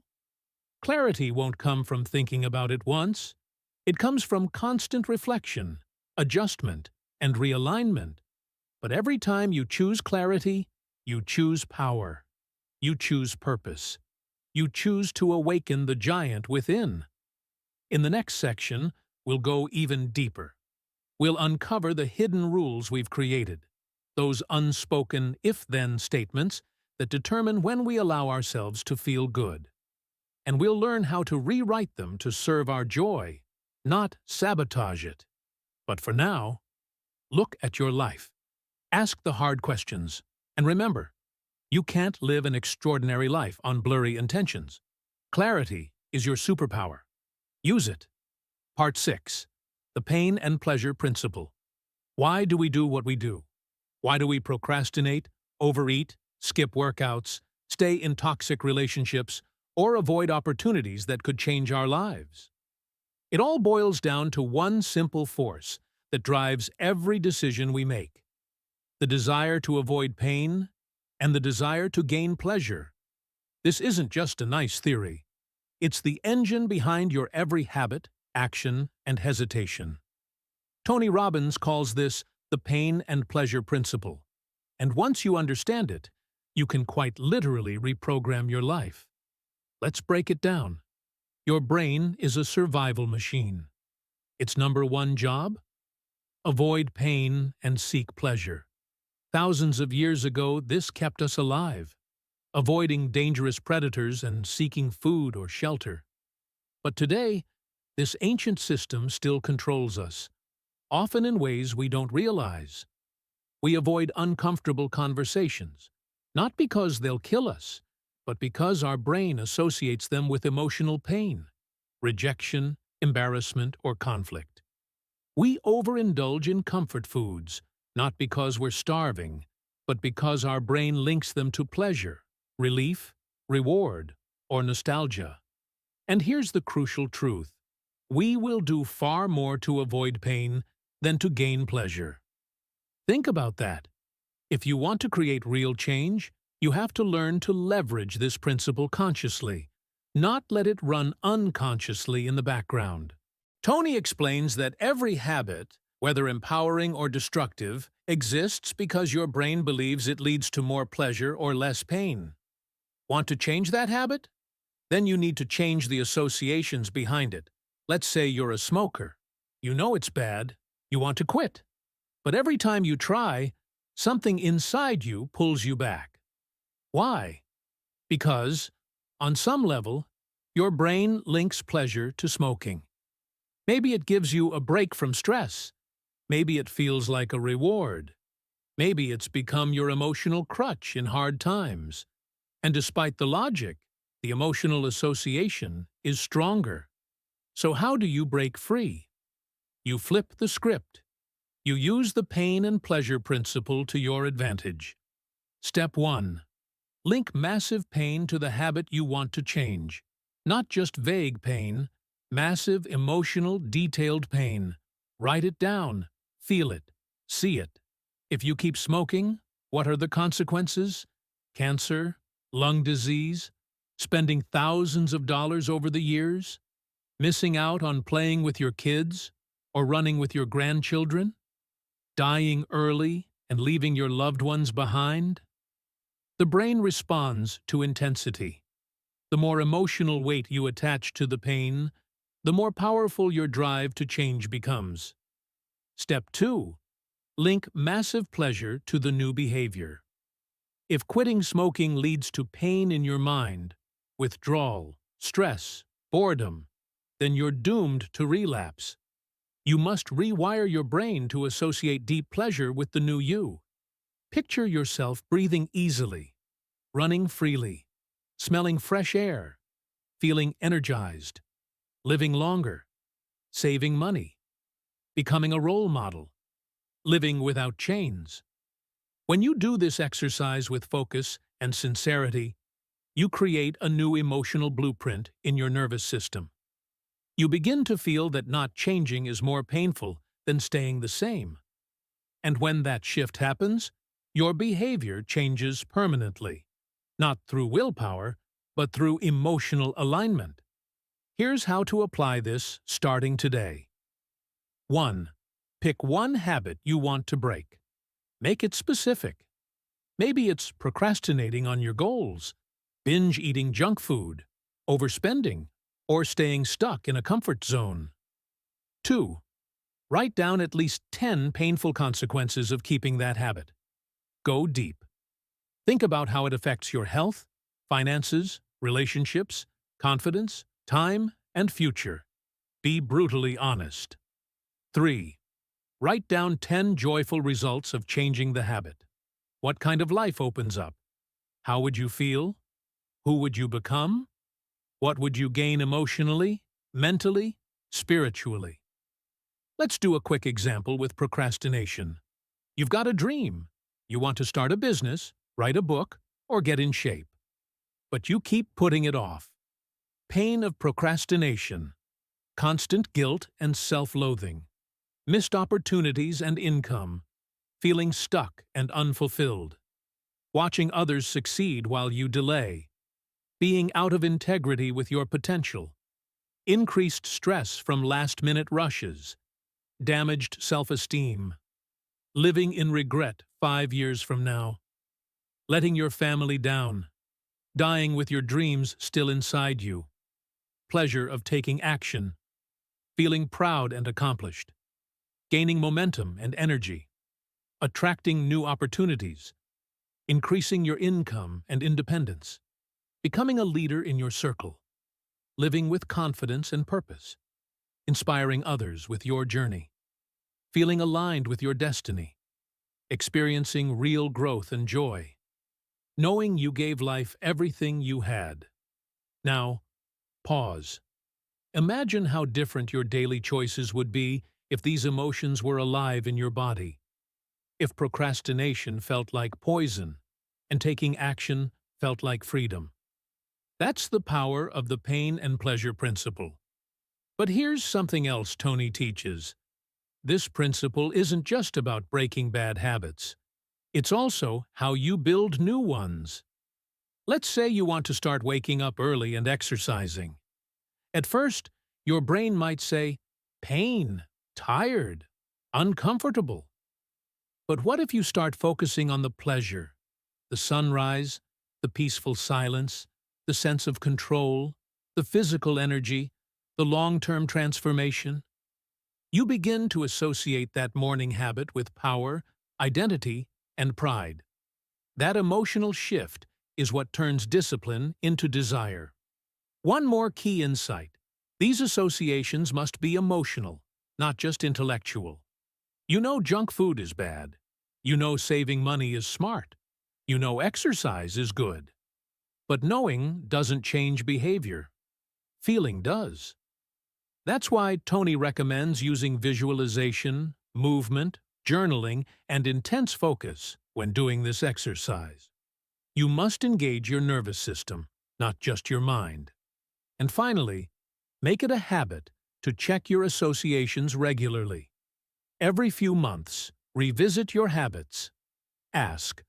Clarity won't come from thinking about it once. It comes from constant reflection, adjustment, and realignment. But every time you choose clarity, you choose power. You choose purpose. You choose to awaken the giant within. In the next section, we'll go even deeper. We'll uncover the hidden rules we've created, those unspoken if-then statements that determine when we allow ourselves to feel good. And we'll learn how to rewrite them to serve our joy, not sabotage it. But for now, look at your life. Ask the hard questions. And remember, you can't live an extraordinary life on blurry intentions. Clarity is your superpower. Use it. Part 6. The Pain and Pleasure Principle. Why do we do what we do? Why do we procrastinate, overeat, skip workouts, stay in toxic relationships, or avoid opportunities that could change our lives? It all boils down to one simple force that drives every decision we make: the desire to avoid pain and the desire to gain pleasure. This isn't just a nice theory. It's the engine behind your every habit, action, and hesitation. Tony Robbins calls this the pain and pleasure principle. And once you understand it, you can quite literally reprogram your life. Let's break it down. Your brain is a survival machine. Its number one job? Avoid pain and seek pleasure. Thousands of years ago, this kept us alive, avoiding dangerous predators and seeking food or shelter. But today, this ancient system still controls us, often in ways we don't realize. We avoid uncomfortable conversations, not because they'll kill us, but because our brain associates them with emotional pain, rejection, embarrassment, or conflict. We overindulge in comfort foods, not because we're starving, but because our brain links them to pleasure, relief, reward, or nostalgia. And here's the crucial truth. We will do far more to avoid pain than to gain pleasure. Think about that. If you want to create real change, you have to learn to leverage this principle consciously, not let it run unconsciously in the background. Tony explains that every habit, whether empowering or destructive, exists because your brain believes it leads to more pleasure or less pain. Want to change that habit? Then you need to change the associations behind it. Let's say you're a smoker. You know it's bad. You want to quit. But every time you try, something inside you pulls you back. Why? Because, on some level, your brain links pleasure to smoking. Maybe it gives you a break from stress. Maybe it feels like a reward. Maybe it's become your emotional crutch in hard times. And despite the logic, The emotional association is stronger. So how do you break free? You flip the script. You use the pain and pleasure principle to your advantage. Step 1. Link massive pain to the habit you want to change. Not just vague pain, massive, emotional, detailed pain. Write it down, feel it, see it. If you keep smoking, what are the consequences? Cancer, lung disease, spending thousands of dollars over the years, missing out on playing with your kids or running with your grandchildren, dying early and leaving your loved ones behind. The brain responds to intensity. The more emotional weight you attach to the pain, the more powerful your drive to change becomes. Step 2. Link massive pleasure to the new behavior. If quitting smoking leads to pain in your mind, withdrawal, stress, boredom, then you're doomed to relapse. You must rewire your brain to associate deep pleasure with the new you. Picture yourself breathing easily, running freely, smelling fresh air, feeling energized, living longer, saving money, becoming a role model, living without chains. When you do this exercise with focus and sincerity, you create a new emotional blueprint in your nervous system. You begin to feel that not changing is more painful than staying the same. And when that shift happens, your behavior changes permanently, not through willpower, but through emotional alignment. Here's how to apply this starting today. 1. Pick one habit you want to break. Make it specific. Maybe it's procrastinating on your goals, binge eating junk food, overspending, or staying stuck in a comfort zone. 2. Write down at least 10 painful consequences of keeping that habit. Go deep. Think about how it affects your health, finances, relationships, confidence, time, and future. Be brutally honest. 3. Write down 10 joyful results of changing the habit. What kind of life opens up? How would you feel? Who would you become? What would you gain emotionally, mentally, spiritually? Let's do a quick example with procrastination. You've got a dream. You want to start a business, write a book, or get in shape. But you keep putting it off. Pain of procrastination, constant guilt and self-loathing, missed opportunities and income, feeling stuck and unfulfilled, watching others succeed while you delay, being out of integrity with your potential, increased stress from last-minute rushes, damaged self-esteem, living in regret 5 years from now, letting your family down, dying with your dreams still inside you, pleasure of taking action, feeling proud and accomplished, gaining momentum and energy, attracting new opportunities, increasing your income and independence, becoming a leader in your circle, living with confidence and purpose, inspiring others with your journey, feeling aligned with your destiny, experiencing real growth and joy, knowing you gave life everything you had. Now, pause. Imagine how different your daily choices would be if these emotions were alive in your body. If procrastination felt like poison and taking action felt like freedom. That's the power of the pain and pleasure principle. But here's something else Tony teaches. This principle isn't just about breaking bad habits. It's also how you build new ones. Let's say you want to start waking up early and exercising. At first, your brain might say, pain, tired, uncomfortable. But what if you start focusing on the pleasure, the sunrise, the peaceful silence, the sense of control, the physical energy, the long-term transformation? You begin to associate that morning habit with power, identity, and pride. That emotional shift is what turns discipline into desire. One more key insight. These associations must be emotional, not just intellectual. You know junk food is bad. You know saving money is smart. You know exercise is good. But knowing doesn't change behavior. Feeling does. That's why Tony recommends using visualization, movement, journaling, and intense focus when doing this exercise. You must engage your nervous system, not just your mind. And finally, make it a habit to check your associations regularly. Every few months, revisit your habits. Ask,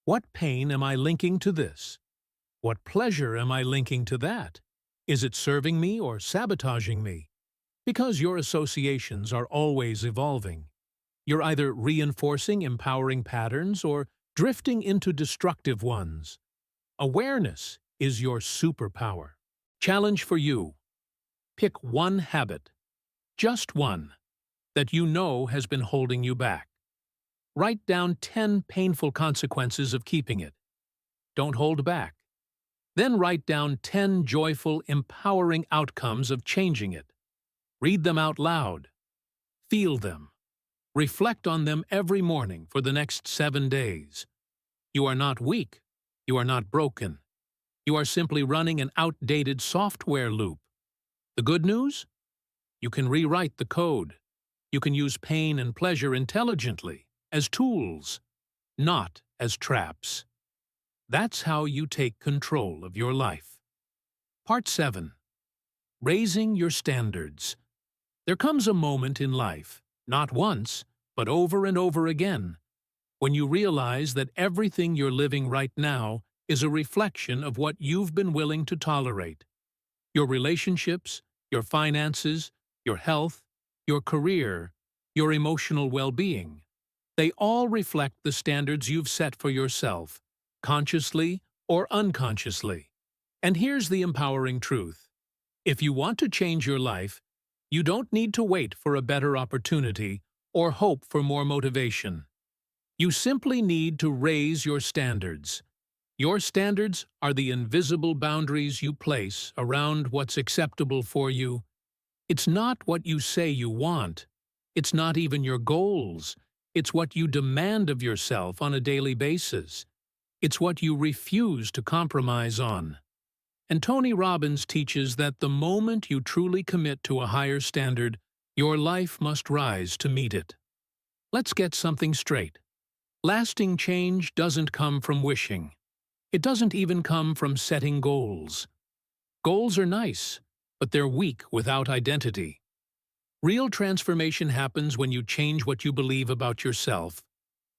what pain am I linking to this? What pleasure am I linking to that? Is it serving me or sabotaging me? Because your associations are always evolving. You're either reinforcing empowering patterns or drifting into destructive ones. Awareness is your superpower. Challenge for you. Pick one habit, just one, that you know has been holding you back. Write down 10 painful consequences of keeping it. Don't hold back. Then write down 10 joyful, empowering outcomes of changing it. Read them out loud. Feel them. Reflect on them every morning for the next 7 days. You are not weak. You are not broken. You are simply running an outdated software loop. The good news? You can rewrite the code. You can use pain and pleasure intelligently, as tools, not as traps. That's how you take control of your life. Part 7. Raising your standards. There comes a moment in life, not once, but over and over again, when you realize that everything you're living right now is a reflection of what you've been willing to tolerate. Your relationships, your finances, your health, your career, your emotional well-being. They all reflect the standards you've set for yourself, consciously or unconsciously. And here's the empowering truth. If you want to change your life, you don't need to wait for a better opportunity or hope for more motivation. You simply need to raise your standards. Your standards are the invisible boundaries you place around what's acceptable for you. It's not what you say you want. It's not even your goals. It's what you demand of yourself on a daily basis. It's what you refuse to compromise on. And Tony Robbins teaches that the moment you truly commit to a higher standard, your life must rise to meet it. Let's get something straight. Lasting change doesn't come from wishing. It doesn't even come from setting goals. Goals are nice, but they're weak without identity. Real transformation happens when you change what you believe about yourself,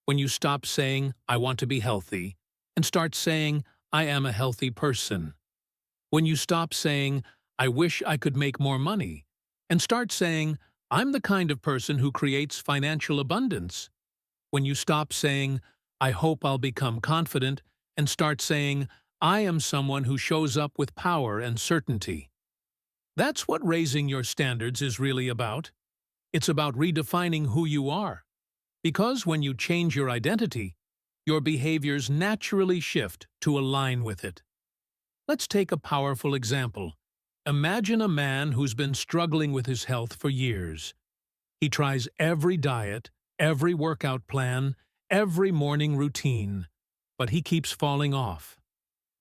when you stop saying, "I want to be healthy," and start saying, "I am a healthy person." When you stop saying, "I wish I could make more money," and start saying, "I'm the kind of person who creates financial abundance." When you stop saying, "I hope I'll become confident," and start saying, "I am someone who shows up with power and certainty." That's what raising your standards is really about. It's about redefining who you are. Because when you change your identity, your behaviors naturally shift to align with it. Let's take a powerful example. Imagine a man who's been struggling with his health for years. He tries every diet, every workout plan, every morning routine, but he keeps falling off.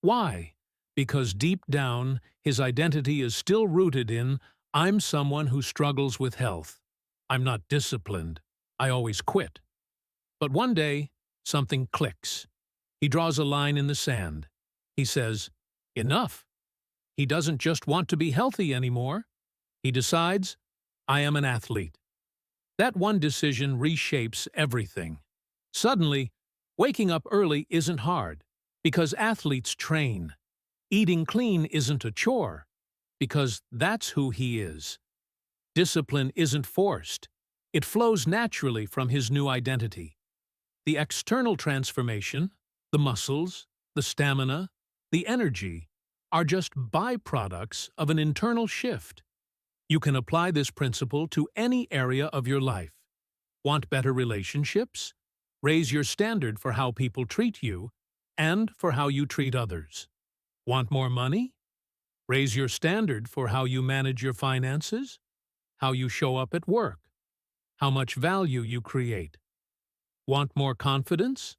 Why? Because deep down, his identity is still rooted in, "I'm someone who struggles with health. I'm not disciplined. I always quit." But one day, something clicks. He draws a line in the sand. He says, "Enough." He doesn't just want to be healthy anymore. He decides, "I am an athlete." That one decision reshapes everything. Suddenly, waking up early isn't hard, because athletes train. Eating clean isn't a chore, because that's who he is. Discipline isn't forced. It flows naturally from his new identity. The external transformation, the muscles, the stamina, the energy, are just byproducts of an internal shift. You can apply this principle to any area of your life. Want better relationships? Raise your standard for how people treat you and for how you treat others. Want more money? Raise your standard for how you manage your finances, how you show up at work, how much value you create. Want more confidence?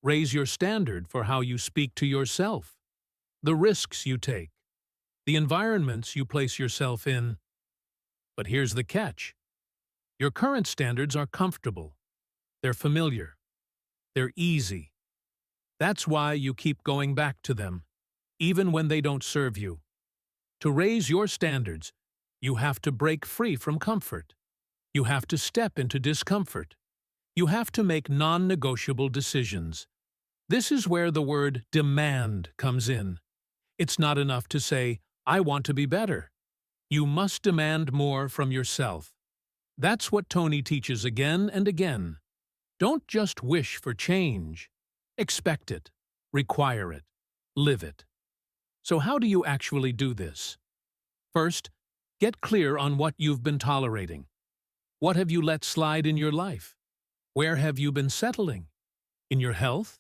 Raise your standard for how you speak to yourself, the risks you take, the environments you place yourself in. But here's the catch. Your current standards are comfortable. They're familiar. They're easy. That's why you keep going back to them, even when they don't serve you. To raise your standards, you have to break free from comfort. You have to step into discomfort. You have to make non-negotiable decisions. This is where the word demand comes in. It's not enough to say, "I want to be better." You must demand more from yourself. That's what Tony teaches again and again. Don't just wish for change. Expect it, require it, live it. So how do you actually do this? First, get clear on what you've been tolerating. What have you let slide in your life? Where have you been settling? In your health?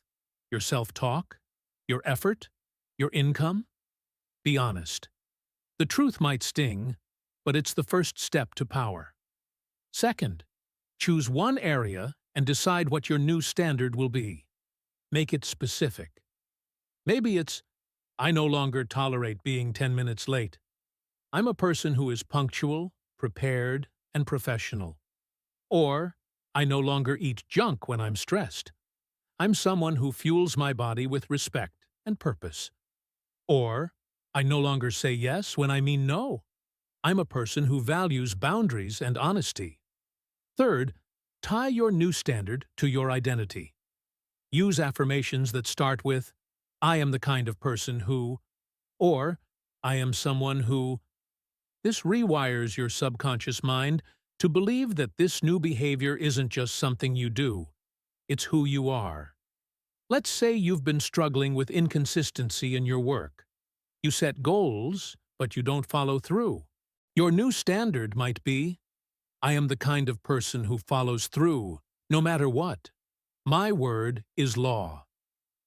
Your self-talk? Your effort? Your income? Be honest. The truth might sting, but it's the first step to power. Second, choose one area and decide what your new standard will be. Make it specific. Maybe it's, "I no longer tolerate being 10 minutes late. I'm a person who is punctual, prepared, and professional." Or, "I no longer eat junk when I'm stressed. I'm someone who fuels my body with respect and purpose." Or, "I no longer say yes when I mean no. I'm a person who values boundaries and honesty." Third, tie your new standard to your identity. Use affirmations that start with, "I am the kind of person who," or "I am someone who." This rewires your subconscious mind to believe that this new behavior isn't just something you do, it's who you are. Let's say you've been struggling with inconsistency in your work. You set goals, but you don't follow through. Your new standard might be, "I am the kind of person who follows through, no matter what. My word is law."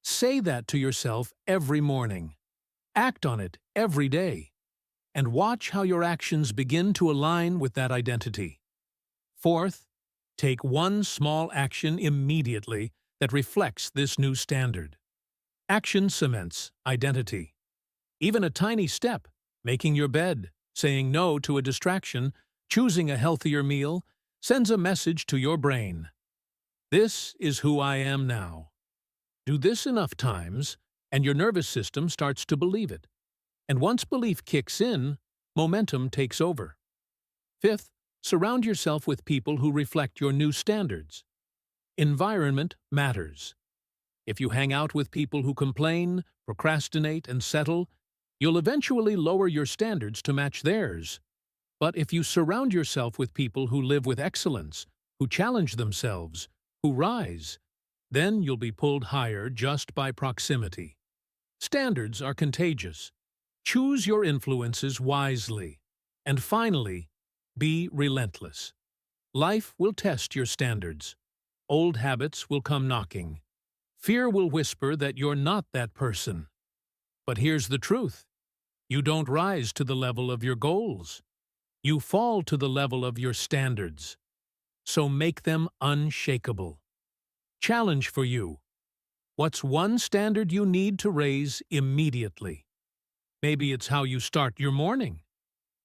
Say that to yourself every morning. Act on it every day. And watch how your actions begin to align with that identity. Fourth, take one small action immediately that reflects this new standard. Action cements identity. Even a tiny step, making your bed, saying no to a distraction, choosing a healthier meal, sends a message to your brain. This is who I am now. Do this enough times, and your nervous system starts to believe it. And once belief kicks in, momentum takes over. Fifth, surround yourself with people who reflect your new standards. Environment matters. If you hang out with people who complain, procrastinate, and settle, you'll eventually lower your standards to match theirs. But if you surround yourself with people who live with excellence, who challenge themselves, who rise, then you'll be pulled higher just by proximity. Standards are contagious. Choose your influences wisely. And finally, be relentless. Life will test your standards. Old habits will come knocking. Fear will whisper that you're not that person. But here's the truth. You don't rise to the level of your goals. You fall to the level of your standards. So make them unshakable. Challenge for you. What's one standard you need to raise immediately? Maybe it's how you start your morning.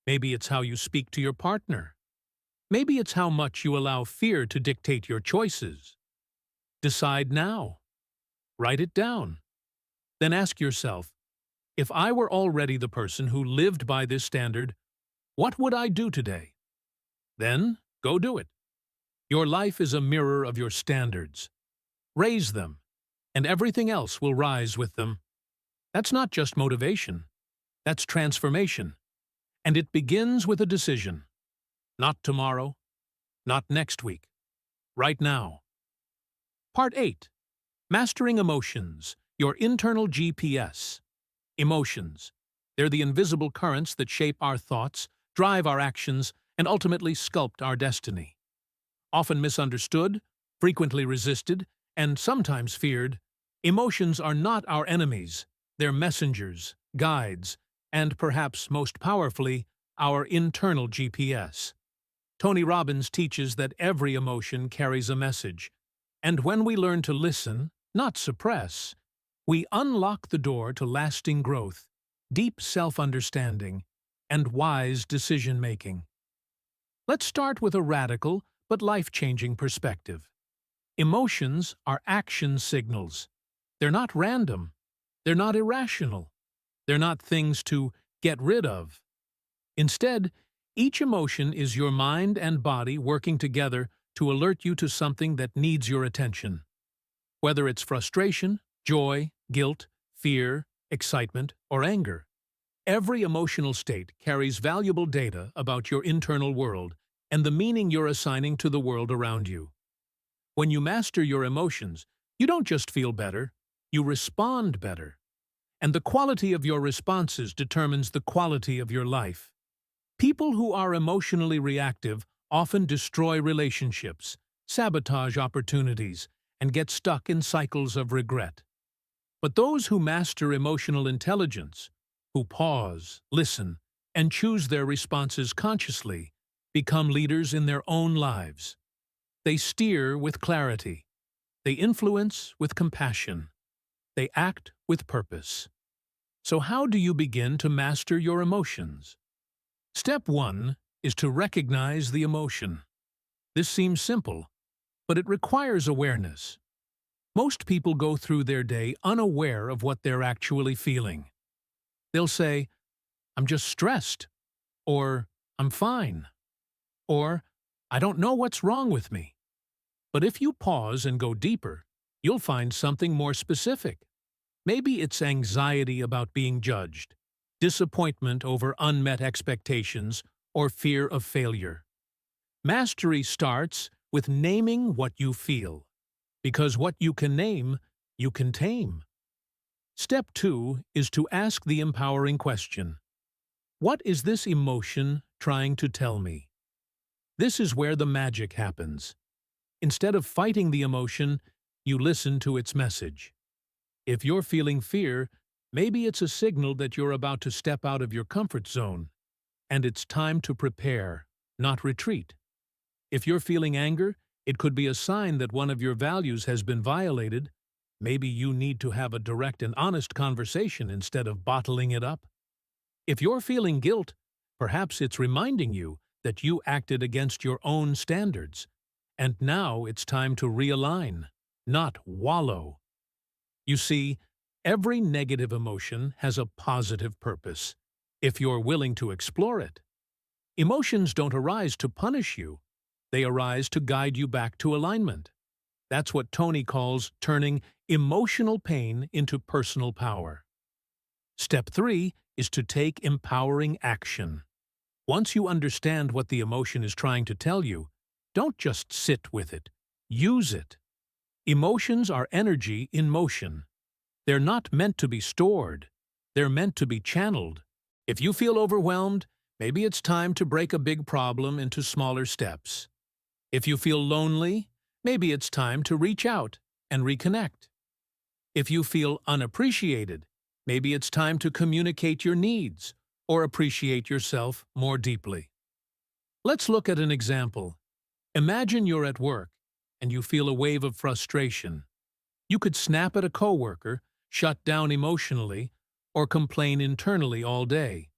Maybe it's how you speak to your partner. Maybe it's how much you allow fear to dictate your choices. Decide now. Write it down. Then ask yourself, if I were already the person who lived by this standard, what would I do today? Then go do it. Your life is a mirror of your standards. Raise them, and everything else will rise with them. That's not just motivation. That's transformation. And it begins with a decision. Not tomorrow, not next week, right now. Part 8. Mastering Emotions, Your Internal GPS. Emotions. They're the invisible currents that shape our thoughts, drive our actions, and ultimately sculpt our destiny. Often misunderstood, frequently resisted, and sometimes feared, emotions are not our enemies. They're messengers, guides, and perhaps most powerfully, our internal GPS. Tony Robbins teaches that every emotion carries a message, and when we learn to listen, not suppress, We unlock the door to lasting growth, deep self-understanding, and wise decision-making. Let's start with a radical but life-changing perspective. Emotions are action signals. They're not random. They're not irrational. They're not things to get rid of. Instead, each emotion is your mind and body working together to alert you to something that needs your attention. Whether it's frustration, joy, guilt, fear, excitement, or anger, every emotional state carries valuable data about your internal world and the meaning you're assigning to the world around you. When you master your emotions, you don't just feel better, you respond better. And the quality of your responses determines the quality of your life. People who are emotionally reactive often destroy relationships, sabotage opportunities, and get stuck in cycles of regret. But those who master emotional intelligence, who pause, listen, and choose their responses consciously, become leaders in their own lives. They steer with clarity. They influence with compassion. They act with purpose. So how do you begin to master your emotions? Step 1 is to recognize the emotion. This seems simple, but it requires awareness. Most people go through their day unaware of what they're actually feeling. They'll say, "I'm just stressed," or "I'm fine," or "I don't know what's wrong with me." But if you pause and go deeper, you'll find something more specific. Maybe it's anxiety about being judged, disappointment over unmet expectations, or fear of failure. Mastery starts with naming what you feel, because what you can name, you can tame. Step 2 is to ask the empowering question. What is this emotion trying to tell me? This is where the magic happens. Instead of fighting the emotion, you listen to its message. If you're feeling fear, maybe it's a signal that you're about to step out of your comfort zone, and it's time to prepare, not retreat. If you're feeling anger, it could be a sign that one of your values has been violated. Maybe you need to have a direct and honest conversation instead of bottling it up. If you're feeling guilt, perhaps it's reminding you that you acted against your own standards, and now it's time to realign, not wallow. You see, every negative emotion has a positive purpose, if you're willing to explore it. Emotions don't arise to punish you. They arise to guide you back to alignment. That's what Tony calls turning emotional pain into personal power. Step 3 is to take empowering action. Once you understand what the emotion is trying to tell you, don't just sit with it. Use it. Emotions are energy in motion. They're not meant to be stored. They're meant to be channeled. If you feel overwhelmed, maybe it's time to break a big problem into smaller steps. If you feel lonely, maybe it's time to reach out and reconnect. If you feel unappreciated, maybe it's time to communicate your needs or appreciate yourself more deeply. Let's look at an example. Imagine you're at work and you feel a wave of frustration. You could snap at a coworker, shut down emotionally, or complain internally all day.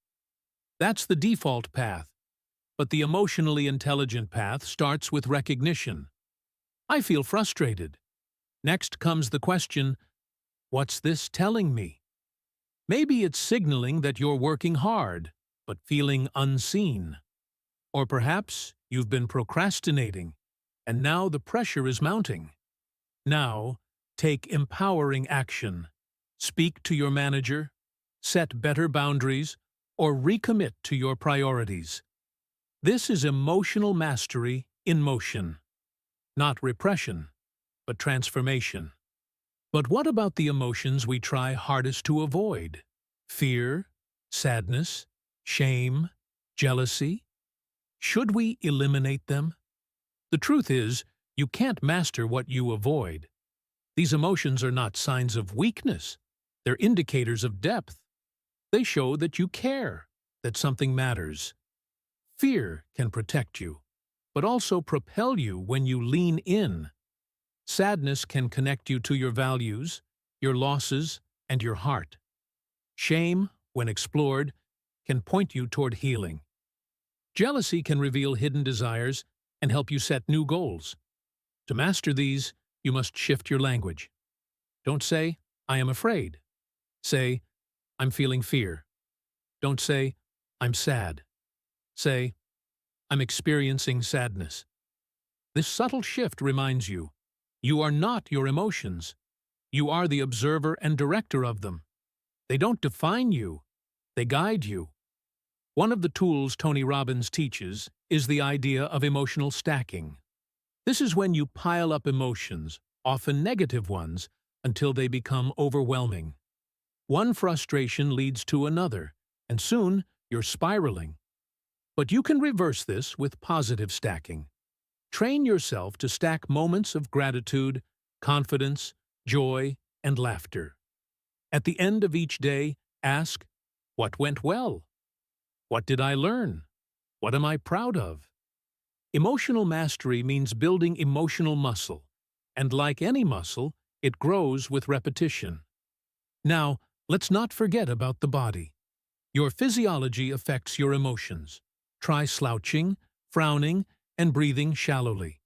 That's the default path, but the emotionally intelligent path starts with recognition. I feel frustrated. Next comes the question, what's this telling me? Maybe it's signaling that you're working hard, but feeling unseen. Or perhaps you've been procrastinating, and now the pressure is mounting. Now, take empowering action. Speak to your manager, set better boundaries, or recommit to your priorities. This is emotional mastery in motion. Not repression, but transformation. But what about the emotions we try hardest to avoid? Fear, sadness, shame, jealousy? Should we eliminate them? The truth is, you can't master what you avoid. These emotions are not signs of weakness. They're indicators of depth. They show that you care, that something matters. Fear can protect you, but also propel you when you lean in. Sadness can connect you to your values. your losses, and your heart. Shame, when explored, can point you toward healing. Jealousy can reveal hidden desires and help you set new goals. To master these, you must shift your language. Don't say, "I am afraid." Say, "I'm feeling fear." Don't say, "I'm sad." Say, "I'm experiencing sadness." This subtle shift reminds you, you are not your emotions. You are the observer and director of them. They don't define you, they guide you. One of the tools Tony Robbins teaches is the idea of emotional stacking. This is when you pile up emotions, often negative ones, until they become overwhelming. One frustration leads to another, and soon you're spiraling. But you can reverse this with positive stacking. Train yourself to stack moments of gratitude, confidence, joy, and laughter. At the end of each day, ask, what went well? What did I learn? What am I proud of? Emotional mastery means building emotional muscle, and like any muscle, it grows with repetition. Now, let's not forget about the body. Your physiology affects your emotions. Try slouching, frowning, and breathing shallowly.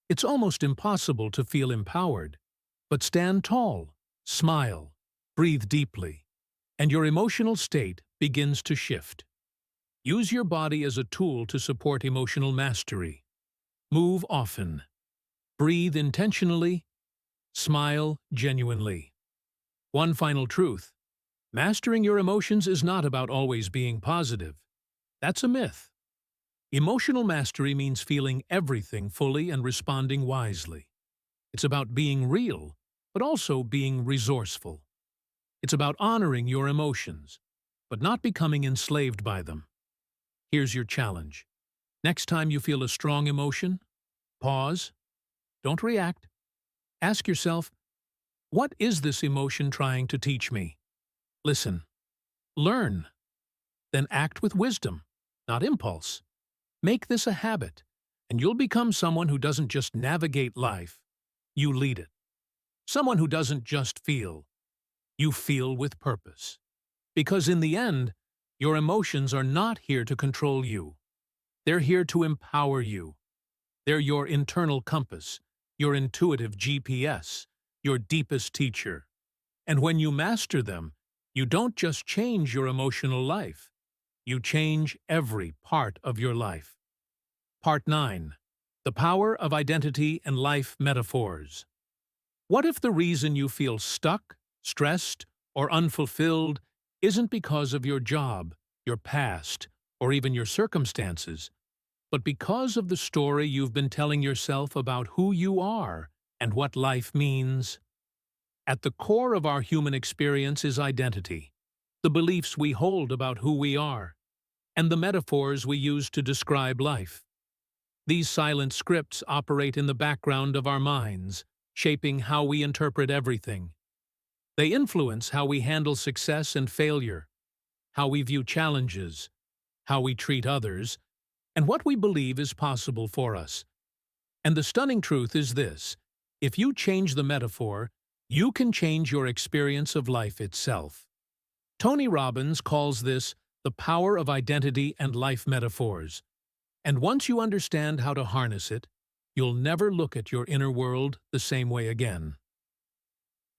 It's almost impossible to feel empowered, but stand tall, smile, breathe deeply, and your emotional state begins to shift. Use your body as a tool to support emotional mastery. Move often. Breathe intentionally. Smile genuinely. One final truth. Mastering your emotions is not about always being positive. That's a myth. Emotional mastery means feeling everything fully and responding wisely. It's about being real, but also being resourceful. It's about honoring your emotions, but not becoming enslaved by them. Here's your challenge. Next time you feel a strong emotion, pause. Don't react. Ask yourself, what is this emotion trying to teach me? Listen. Learn. Then act with wisdom, not impulse. Make this a habit, and you'll become someone who doesn't just navigate life, you lead it. Someone who doesn't just feel, you feel with purpose. Because in the end, your emotions are not here to control you. They're here to empower you. They're your internal compass, your intuitive GPS, your deepest teacher. And when you master them, you don't just change your emotional life. You change every part of your life. Part 9. The Power of Identity and Life Metaphors. What if the reason you feel stuck, stressed, or unfulfilled isn't because of your job, your past, or even your circumstances, but because of the story you've been telling yourself about who you are and what life means? At the core of our human experience is identity, the beliefs we hold about who we are, and the metaphors we use to describe life. These silent scripts operate in the background of our minds, shaping how we interpret everything. They influence how we handle success and failure, how we view challenges, how we treat others, and what we believe is possible for us. And the stunning truth is this: if you change the metaphor, you can change your experience of life itself. Tony Robbins calls this the power of identity and life metaphors. And once you understand how to harness it, you'll never look at your inner world the same way again.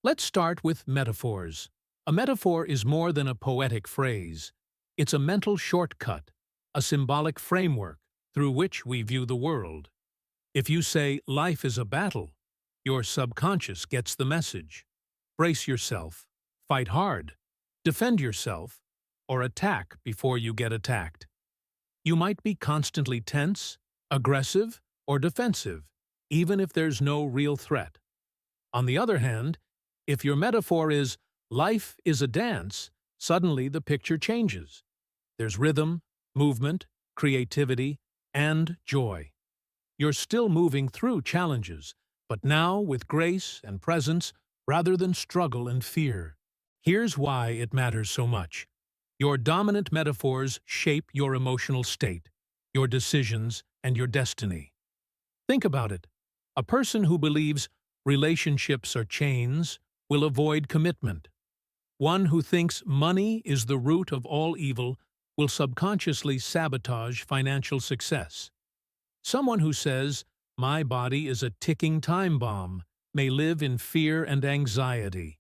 Let's start with metaphors. A metaphor is more than a poetic phrase. It's a mental shortcut, a symbolic framework through which we view the world. If you say life is a battle, your subconscious gets the message. Brace yourself, fight hard, defend yourself, or attack before you get attacked. You might be constantly tense, aggressive, or defensive, even if there's no real threat. On the other hand, if your metaphor is life is a dance, suddenly the picture changes. There's rhythm, movement, creativity, and joy. You're still moving through challenges, but now with grace and presence rather than struggle and fear. Here's why it matters so much. Your dominant metaphors shape your emotional state, your decisions, and your destiny. Think about it. A person who believes relationships are chains will avoid commitment. One who thinks money is the root of all evil will subconsciously sabotage financial success. Someone who says, "My body is a ticking time bomb," may live in fear and anxiety,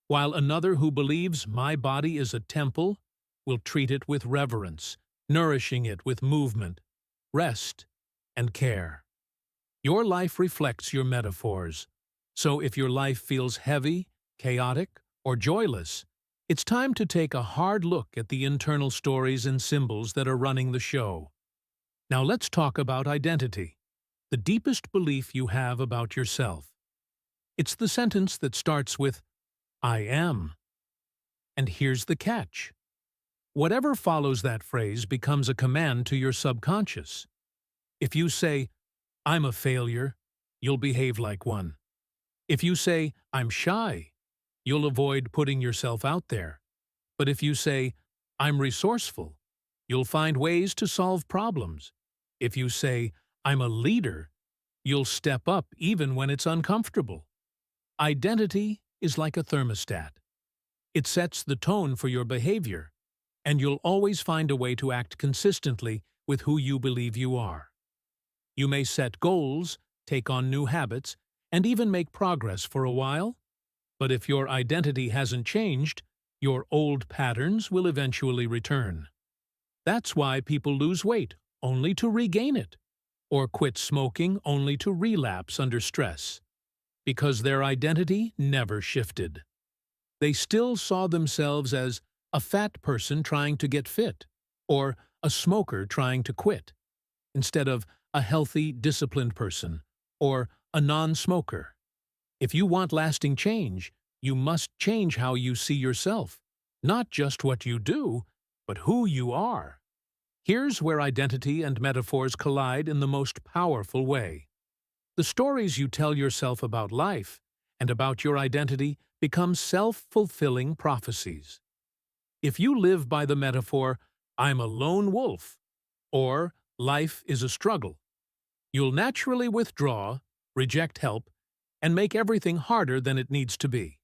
while another who believes my body is a temple will treat it with reverence, nourishing it with movement, rest, and care. Your life reflects your metaphors, so if your life feels heavy, chaotic, or joyless, it's time to take a hard look at the internal stories and symbols that are running the show. Now let's talk about identity, the deepest belief you have about yourself. It's the sentence that starts with, "I am." And here's the catch. Whatever follows that phrase becomes a command to your subconscious. If you say, "I'm a failure," you'll behave like one. If you say, "I'm shy," you'll avoid putting yourself out there. But if you say, "I'm resourceful," you'll find ways to solve problems. If you say, "I'm a leader," you'll step up even when it's uncomfortable. Identity is like a thermostat. It sets the tone for your behavior, and you'll always find a way to act consistently with who you believe you are. You may set goals, take on new habits, and even make progress for a while, but if your identity hasn't changed, your old patterns will eventually return. That's why people lose weight only to regain it, or quit smoking only to relapse under stress, because their identity never shifted. They still saw themselves as a fat person trying to get fit, or a smoker trying to quit, instead of a healthy, disciplined person, or a non-smoker. If you want lasting change, you must change how you see yourself, not just what you do, but who you are. Here's where identity and metaphors collide in the most powerful way. The stories you tell yourself about life and about your identity become self-fulfilling prophecies. If you live by the metaphor, "I'm a lone wolf," or "life is a struggle," you'll naturally withdraw, reject help, and make everything harder than it needs to be.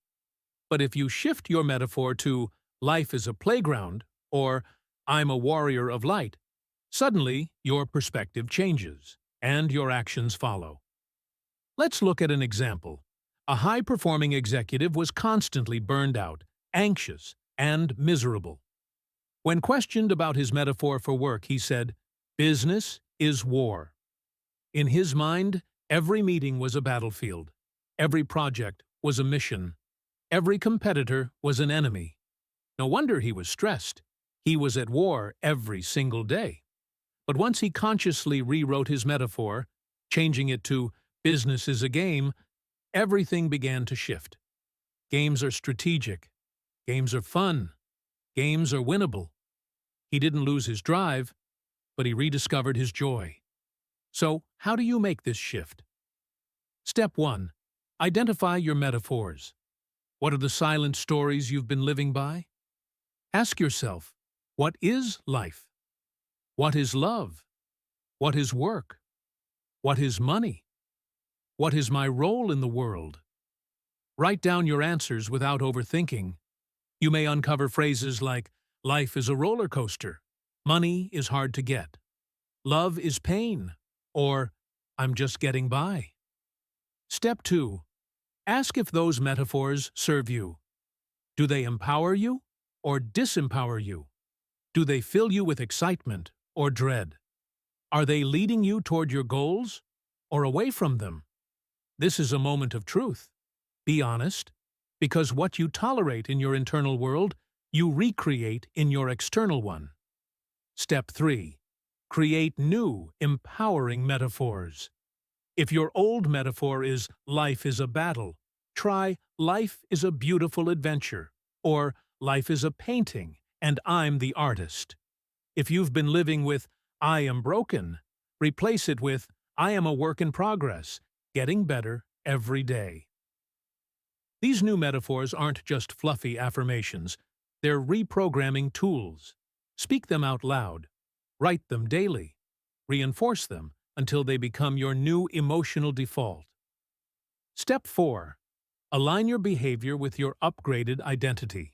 But if you shift your metaphor to "life is a playground," or "I'm a warrior of light," suddenly your perspective changes, and your actions follow. Let's look at an example. A high-performing executive was constantly burned out, anxious, and miserable. When questioned about his metaphor for work, he said, "Business is war." In his mind, every meeting was a battlefield. Every project was a mission. Every competitor was an enemy. No wonder he was stressed. He was at war every single day. But once he consciously rewrote his metaphor, changing it to "business is a game," everything began to shift. Games are strategic. Games are fun. Games are winnable. He didn't lose his drive, but he rediscovered his joy. So, how do you make this shift? Step 1. Identify your metaphors. What are the silent stories you've been living by? Ask yourself, what is life? What is love? What is work? What is money? What is my role in the world? Write down your answers without overthinking. You may uncover phrases like, "Life is a roller coaster," "Money is hard to get," "Love is pain," or "I'm just getting by." Step 2. Ask if those metaphors serve you. Do they empower you or disempower you? Do they fill you with excitement or dread? Are they leading you toward your goals or away from them? This is a moment of truth. Be honest, because what you tolerate in your internal world, you recreate in your external one. Step 3. Create new, empowering metaphors. If your old metaphor is "life is a battle," try "life is a beautiful adventure," or "life is a painting, and I'm the artist." If you've been living with "I am broken," replace it with "I am a work in progress, getting better every day." These new metaphors aren't just fluffy affirmations. They're reprogramming tools. Speak them out loud. Write them daily. Reinforce them until they become your new emotional default. Step 4. Align your behavior with your upgraded identity.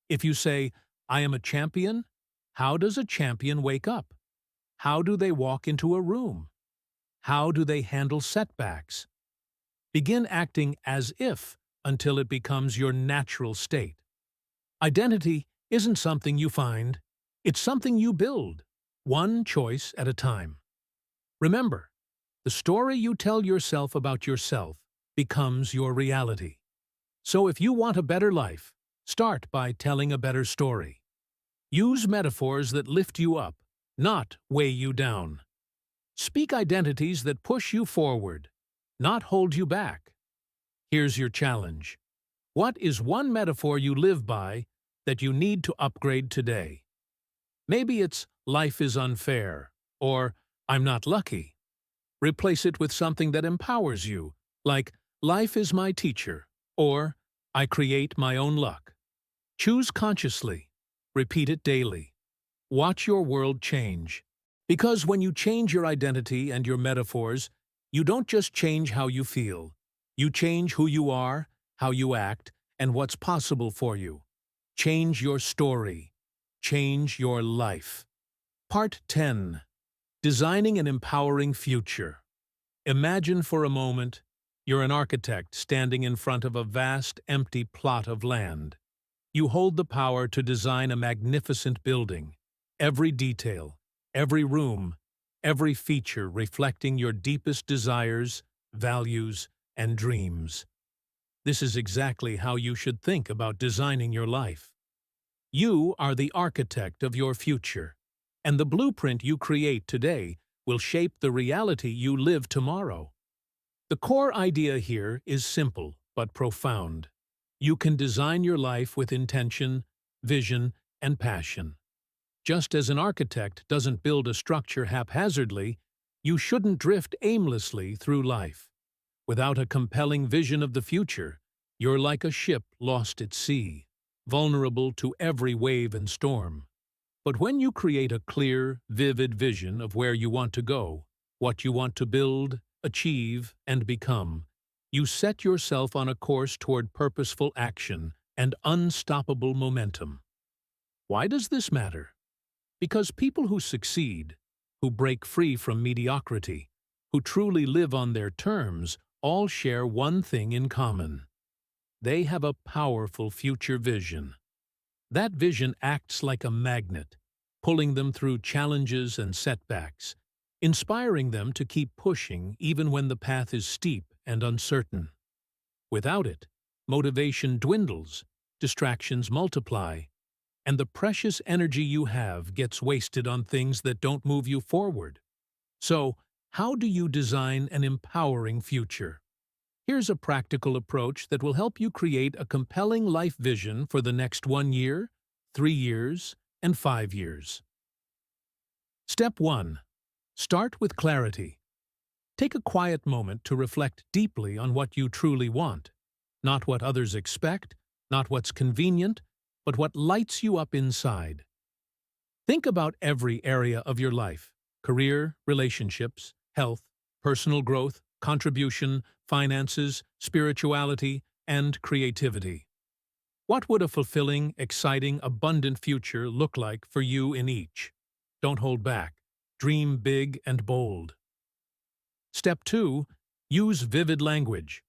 If you say, I am a champion, how does a champion wake up? How do they walk into a room? How do they handle setbacks? Begin acting as if until it becomes your natural state. Identity isn't something you find, it's something you build, one choice at a time. Remember, the story you tell yourself about yourself becomes your reality. So if you want a better life, start by telling a better story. Use metaphors that lift you up, not weigh you down. Speak identities that push you forward, not hold you back. Here's your challenge. What is one metaphor you live by that you need to upgrade today? Maybe it's life is unfair, or I'm not lucky. Replace it with something that empowers you, like life is my teacher, or I create my own luck. Choose consciously. Repeat it daily. Watch your world change. Because when you change your identity and your metaphors, you don't just change how you feel. You change who you are, how you act, and what's possible for you. Change your story. Change your life. Part 10. Designing an Empowering Future. Imagine for a moment you're an architect standing in front of a vast, empty plot of land. You hold the power to design a magnificent building. Every detail, every room, every feature reflecting your deepest desires, values, and dreams. This is exactly how you should think about designing your life. You are the architect of your future, and the blueprint you create today will shape the reality you live tomorrow. The core idea here is simple but profound. You can design your life with intention, vision, and passion. Just as an architect doesn't build a structure haphazardly, you shouldn't drift aimlessly through life. Without a compelling vision of the future, you're like a ship lost at sea, vulnerable to every wave and storm. But when you create a clear, vivid vision of where you want to go, what you want to build, achieve, and become, you set yourself on a course toward purposeful action and unstoppable momentum. Why does this matter? Because people who succeed, who break free from mediocrity, who truly live on their terms, all share one thing in common. They have a powerful future vision. That vision acts like a magnet, pulling them through challenges and setbacks, inspiring them to keep pushing even when the path is steep and uncertain. Without it, motivation dwindles, distractions multiply, and the precious energy you have gets wasted on things that don't move you forward. So, how do you design an empowering future? Here's a practical approach that will help you create a compelling life vision for the next 1 year, 3 years, and 5 years. Step 1. Start with clarity. Take a quiet moment to reflect deeply on what you truly want. Not what others expect, not what's convenient, but what lights you up inside. Think about every area of your life: career, relationships, health, personal growth, contribution, finances, spirituality, and creativity. What would a fulfilling, exciting, abundant future look like for you in each? Don't hold back. Dream big and bold. Step 2. Use vivid language.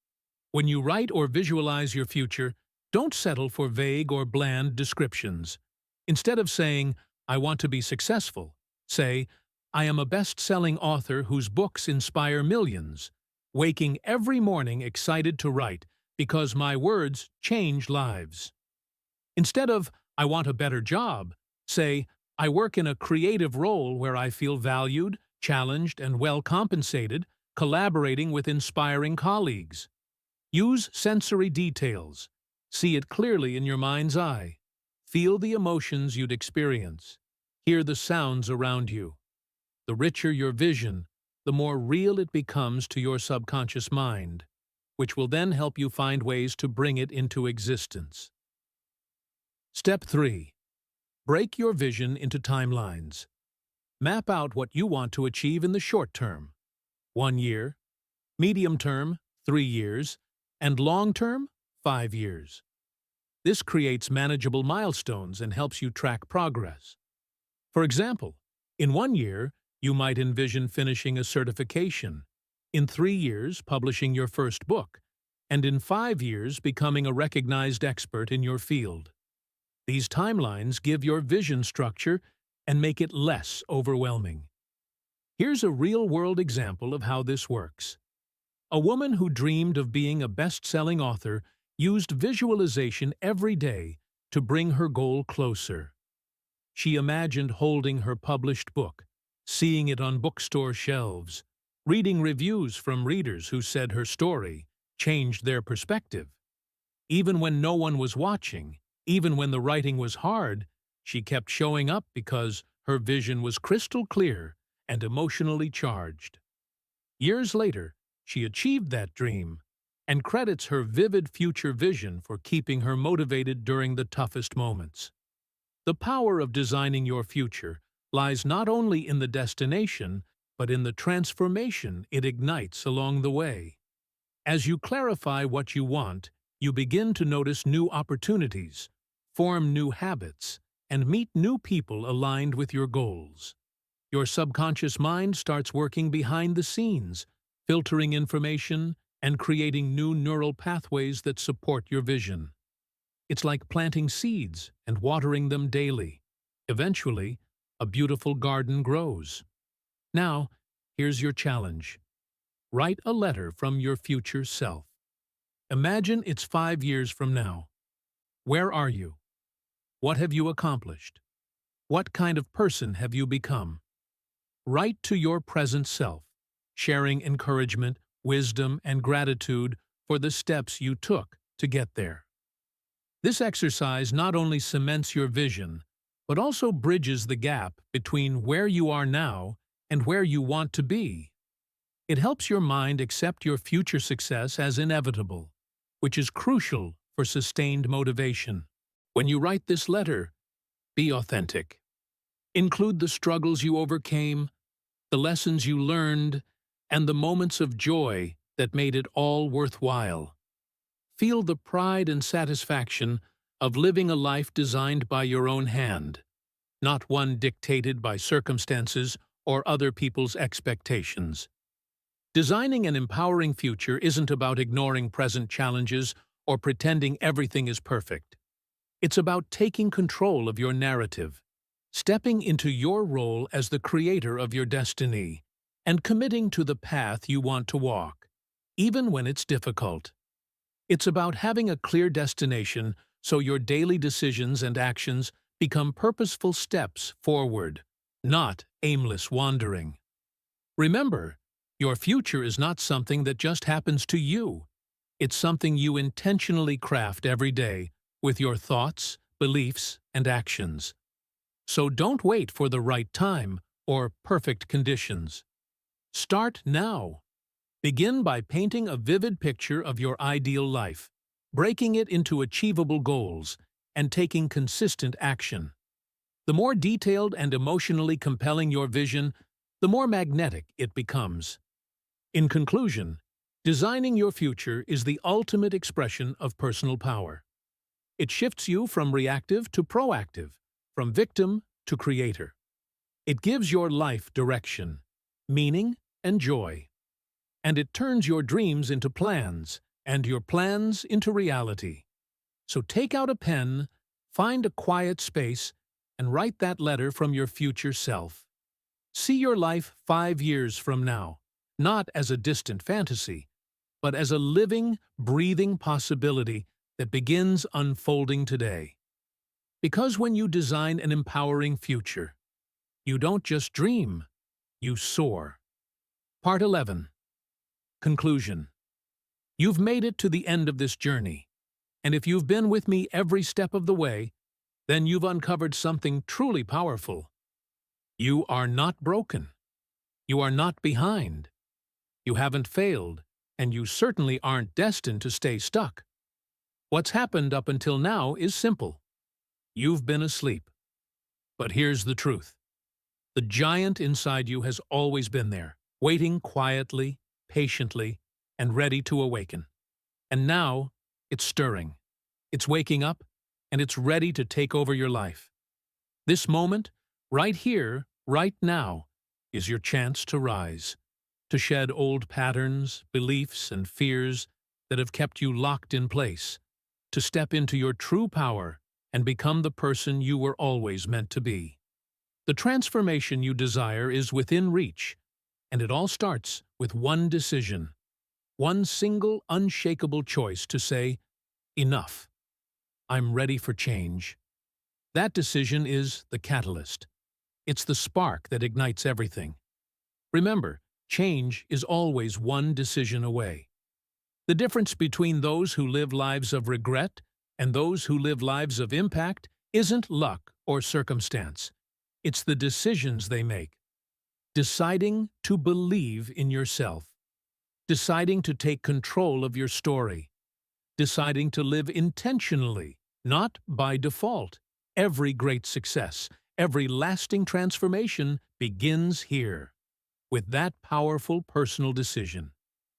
When you write or visualize your future, don't settle for vague or bland descriptions. Instead of saying, I want to be successful, say, I am a best-selling author whose books inspire millions, waking every morning excited to write because my words change lives. Instead of, I want a better job, say, I work in a creative role where I feel valued, challenged, and well compensated, collaborating with inspiring colleagues. Use sensory details. See it clearly in your mind's eye. Feel the emotions you'd experience. Hear the sounds around you. The richer your vision, the more real it becomes to your subconscious mind, which will then help you find ways to bring it into existence. Step 3. Break your vision into timelines. Map out what you want to achieve in the short term, 1 year, medium term, 3 years, and long-term, 5 years. This creates manageable milestones and helps you track progress. For example, in 1 year, you might envision finishing a certification, in 3 years, publishing your first book, and in 5 years, becoming a recognized expert in your field. These timelines give your vision structure and make it less overwhelming. Here's a real-world example of how this works. A woman who dreamed of being a best-selling author used visualization every day to bring her goal closer. She imagined holding her published book, seeing it on bookstore shelves, reading reviews from readers who said her story changed their perspective. Even when no one was watching, even when the writing was hard, she kept showing up because her vision was crystal clear and emotionally charged. Years later, she achieved that dream and credits her vivid future vision for keeping her motivated during the toughest moments. The power of designing your future lies not only in the destination, but in the transformation it ignites along the way. As you clarify what you want, you begin to notice new opportunities, form new habits, and meet new people aligned with your goals. Your subconscious mind starts working behind the scenes, filtering information and creating new neural pathways that support your vision. It's like planting seeds and watering them daily. Eventually, a beautiful garden grows. Now, here's your challenge. Write a letter from your future self. Imagine it's 5 years from now. Where are you? What have you accomplished? What kind of person have you become? Write to your present self, sharing encouragement, wisdom, and gratitude for the steps you took to get there. This exercise not only cements your vision, but also bridges the gap between where you are now and where you want to be. It helps your mind accept your future success as inevitable, which is crucial for sustained motivation. When you write this letter, be authentic. Include the struggles you overcame, the lessons you learned, and the moments of joy that made it all worthwhile. Feel the pride and satisfaction of living a life designed by your own hand, not one dictated by circumstances or other people's expectations. Designing an empowering future isn't about ignoring present challenges or pretending everything is perfect. It's about taking control of your narrative, stepping into your role as the creator of your destiny, and committing to the path you want to walk, even when it's difficult. It's about having a clear destination so your daily decisions and actions become purposeful steps forward, not aimless wandering. Remember, your future is not something that just happens to you. It's something you intentionally craft every day with your thoughts, beliefs, and actions. So don't wait for the right time or perfect conditions. Start now. Begin by painting a vivid picture of your ideal life, breaking it into achievable goals, and taking consistent action. The more detailed and emotionally compelling your vision, the more magnetic it becomes. In conclusion, designing your future is the ultimate expression of personal power. It shifts you from reactive to proactive, from victim to creator. It gives your life direction, meaning, and joy. And it turns your dreams into plans, and your plans into reality. So take out a pen, find a quiet space, and write that letter from your future self. See your life 5 years from now, not as a distant fantasy, but as a living, breathing possibility that begins unfolding today. Because when you design an empowering future, you don't just dream, you soar. Part 11. Conclusion. You've made it to the end of this journey, and if you've been with me every step of the way, then you've uncovered something truly powerful. You are not broken. You are not behind. You haven't failed, and you certainly aren't destined to stay stuck. What's happened up until now is simple. You've been asleep. But here's the truth. The giant inside you has always been there, waiting quietly, patiently, and ready to awaken. And now, it's stirring. It's waking up, and it's ready to take over your life. This moment, right here, right now, is your chance to rise, to shed old patterns, beliefs, and fears that have kept you locked in place, to step into your true power and become the person you were always meant to be. The transformation you desire is within reach, and it all starts with one decision, one single unshakable choice to say, enough. I'm ready for change. That decision is the catalyst. It's the spark that ignites everything. Remember, change is always one decision away. The difference between those who live lives of regret and those who live lives of impact isn't luck or circumstance. It's the decisions they make. Deciding to believe in yourself. Deciding to take control of your story. Deciding to live intentionally, not by default. Every great success, every lasting transformation begins here, with that powerful personal decision.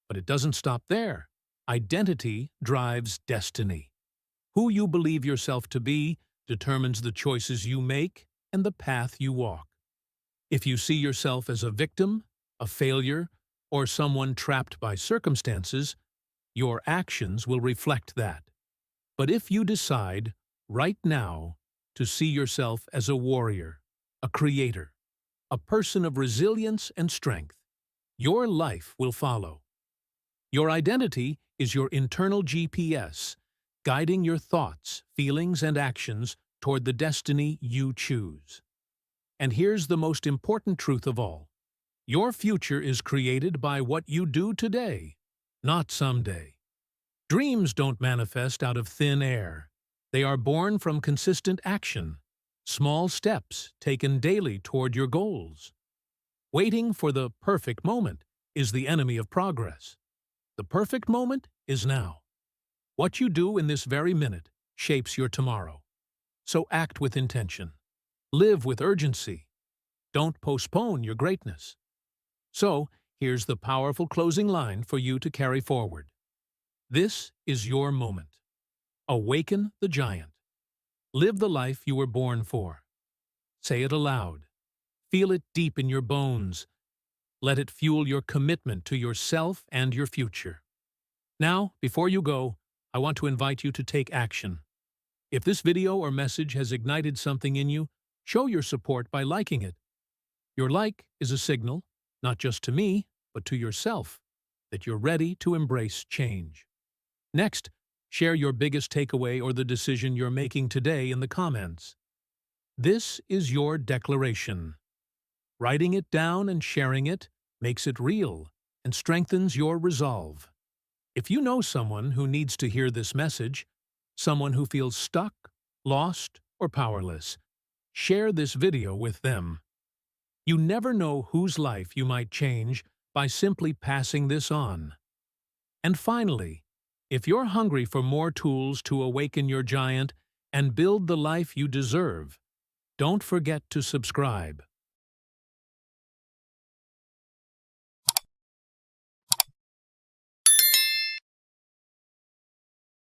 But it doesn't stop there. Identity drives destiny. Who you believe yourself to be determines the choices you make and the path you walk. If you see yourself as a victim, a failure, or someone trapped by circumstances, your actions will reflect that. But if you decide, right now, to see yourself as a warrior, a creator, a person of resilience and strength, your life will follow. Your identity is your internal GPS, guiding your thoughts, feelings, and actions toward the destiny you choose. And here's the most important truth of all. Your future is created by what you do today, not someday. Dreams don't manifest out of thin air. They are born from consistent action, small steps taken daily toward your goals. Waiting for the perfect moment is the enemy of progress. The perfect moment is now. What you do in this very minute shapes your tomorrow. So act with intention. Live with urgency. Don't postpone your greatness. So, here's the powerful closing line for you to carry forward. This is your moment. Awaken the giant. Live the life you were born for. Say it aloud. Feel it deep in your bones. Let it fuel your commitment to yourself and your future. Now, before you go, I want to invite you to take action. If this video or message has ignited something in you, show your support by liking it. Your like is a signal, not just to me, but to yourself, that you're ready to embrace change. Next, share your biggest takeaway or the decision you're making today in the comments. This is your declaration. Writing it down and sharing it makes it real and strengthens your resolve. If you know someone who needs to hear this message, someone who feels stuck, lost, or powerless, share this video with them. You never know whose life you might change by simply passing this on. And finally, if you're hungry for more tools to awaken your giant and build the life you deserve, don't forget to subscribe.